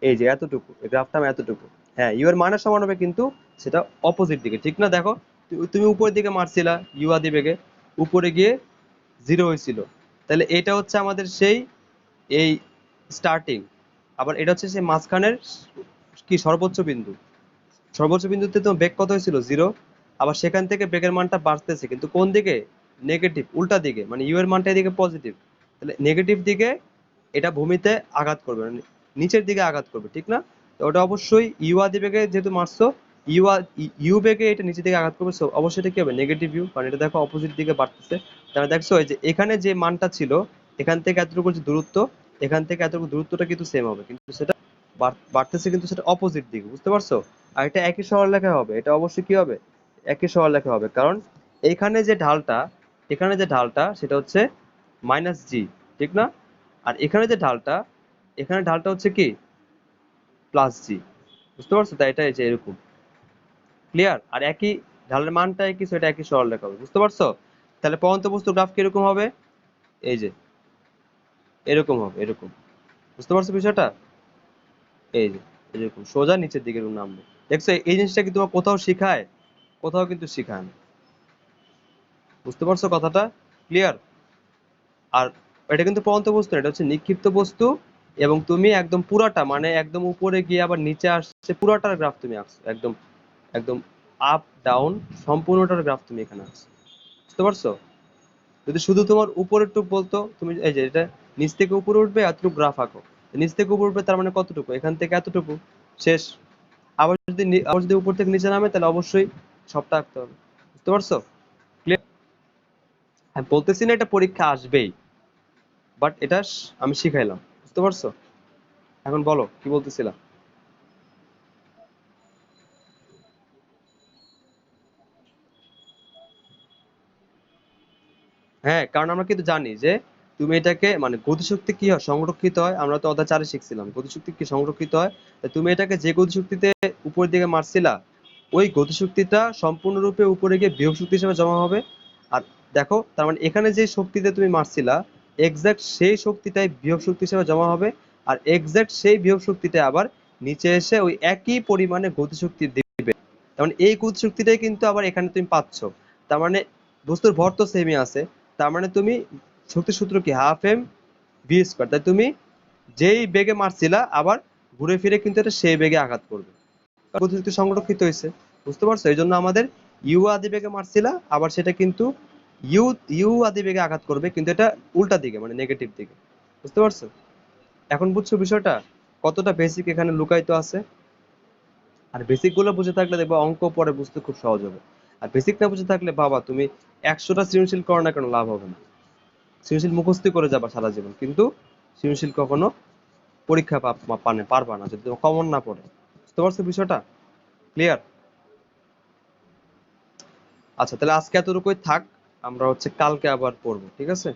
এই যে এতটুকু, এই গ্রাফটা এতটুকু, হ্যাঁ ইউ এর মানের সমান হবে, কিন্তু সেটা অপোজিট দিকে, ঠিক না? দেখো তুমি উপরের দিকে মারছিলা ইউ আদি বেগে, উপরে গিয়ে জিরো হয়েছিল, তাহলে এটা হচ্ছে আমাদের সেই এই স্টার্টিং, আবার এটা হচ্ছে সেই মাঝখানের কি সর্বোচ্চ বিন্দু। সর্বোচ্চ বিন্দুতে তো বেগ কত হয়েছিল? জিরো। আবার সেখান থেকে বেগের মানটা বাড়তেছে, কিন্তু কোন দিকে? নেগেটিভ, উল্টা দিকে, মানে ইউ এর মানটা এদিকে পজিটিভ, তাহলে নেগেটিভ দিকে এটা ভূমিতে আঘাত করবে, মানে নিচের দিকে আঘাত করবে, ঠিক না? তো ওটা অবশ্যই ইউ আদি বেগে যেহেতু মারছো, ইউ বেগে এটা নিচের দিকে আঘাত করবে, সো অবশ্যই এটা কি হবে? নেগেটিভ ইউ, কারণ এটা দেখো অপোজিট দিকে বাড়তেছে। তাহলে দেখছো এই যে এখানে যে মানটা ছিল, এখান থেকে এতটুকু যে দূরত্ব, এখান থেকে এতটুকু দূরত্বটা কিন্তু সেম হবে, কিন্তু সেটা বাড়তেছে, কিন্তু সেটা অপোজিট দিকে, বুঝতে পারছো? আর এটা একই সরলরেখায় হবে, এটা অবশ্যই কি হবে? একই সরলরেখায় হবে, কারণ এইখানে যে ঢালটা, এখানে যে ঢালটা সেটা হচ্ছে মাইনাস জি, ঠিক না? আর এখানে যে ঢালটা, এখানে ঢালটা হচ্ছে কি? প্লাস জি, বুঝতে পারছো? তাই এটা এই যে এরকম, ক্লিয়ার? আর একই ঢালের মানটা একই, সেটা একই সরলরেখা হবে, বুঝতে পারছো? তাহলে পরন্ত বস্তুর গ্রাফ কিরকম হবে? এই যে এরকম হবে, এরকম, বুঝতে পারছো বিষয়টা? এই যে এরকম সোজা নিচের দিকে এরকম নামবে। দেখছো এই জিনিসটা কি তোমার কোথাও শিখায়? কোথাও কিন্তু শিখায় না, বুঝতে পারছো কথাটা? ক্লিয়ার? আর এটা কিন্তু পরন্ত বস্তু না, এটা হচ্ছে নিক্ষিপ্ত বস্তু, এবং তুমি একদম পুরাটা, মানে একদম উপরে গিয়ে আবার নিচে আসছে পুরাটার গ্রাফ তুমি আঁকছো, একদম একদম আপ ডাউন সম্পূর্ণটার গ্রাফ তুমি এখানে আঁকছো, বুঝতে পারছো? যদি শুধু তোমার উপরের টুক বলতো, তুমি এই যে এটা নিচ থেকে উপরে উঠবে এতটুকু গ্রাফ আঁকো, নিচ থেকে উপরে উঠবে তার মানে কতটুকু? এখান থেকে এতটুকু, শেষ। আবার যদি উপর থেকে নিচে নামে তাহলে অবশ্যই সবটা আঁকতে হবে, বুঝতে পারছো? ক্লিয়ার? আমি বলতেছি না এটা পরীক্ষা আসবেই, বাট এটা আমি শিখাইলাম, বুঝতে পারছো? এখন বলো কি বলতেছিলা? হ্যাঁ, কারণ আমরা কিন্তু জানি যে তুমি এটাকে, মানে গতিশক্তি কি হয়? সংরক্ষিত হয়, আমরা তো অধ্যায় 4 শিখছিলাম গতিশক্তি কি সংরক্ষিত হয়। তা তুমি এটাকে যে গতিশক্তিতে উপরের দিকে মারছিলা, ওই গতিশক্তিটা সম্পূর্ণরূপে উপরে গিয়ে বিভব শক্তি হিসেবে জমা হবে। আর দেখো, তার মানে এখানে যে শক্তিতে তুমি মারছিলা, এক্সাক্ট সেই শক্তিটাই বিভব শক্তি হিসেবে জমা হবে, আর এক্সাক্ট সেই বিভব শক্তিটা আবার নিচে এসে ওই একই পরিমাণে গতিশক্তি দিবে। তার মানে এই গতিশক্তিটাই কিন্তু আবার এখানে তুমি পাচ্ছ। তার মানে বস্তুর ভর তো সেমই আছে, তার মানে তুমি শক্তির সূত্র কি? হাফ এম ভি স্কোয়ার, তাই তুমি যেই বেগে মারছিলা আবার ঘুরে ফিরে কিন্তু এটা সেই বেগে আঘাত করবে, গতিশক্তি সংরক্ষিত হয়েছে, বুঝতে পারছো? এই জন্য আমাদের ইউ আদি বেগে মারছিলা, আবার সেটা কিন্তু ইউ ইউ আদি বেগে আঘাত করবে, কিন্তু এটা উল্টা দিকে, মানে নেগেটিভ দিকে, বুঝতে পারছো? এখন বুঝছো বিষয়টা কতটা বেসিক এখানে লুকায়িত আছে? আর বেসিক গুলো বুঝে থাকলে দেখবা অঙ্ক পরে বুঝতে খুব সহজ হবে। আর বেসিক না বুঝে থাকলে বাবা তুমি 100টা সৃজনশীল করো না কেন, লাভ হবে না। সৃজনশীল মুখস্থ করে যাবা সারা জীবন, কিন্তু সৃজনশীল কখনো পরীক্ষা পারবা না যদি তোমার কমন না পড়ে, বুঝতে পারছো বিষয়টা? ক্লিয়ার? আচ্ছা, তাহলে আজকে এতটুকুই থাক, আমরা হচ্ছে কালকে আবার পড়বো, ঠিক আছে?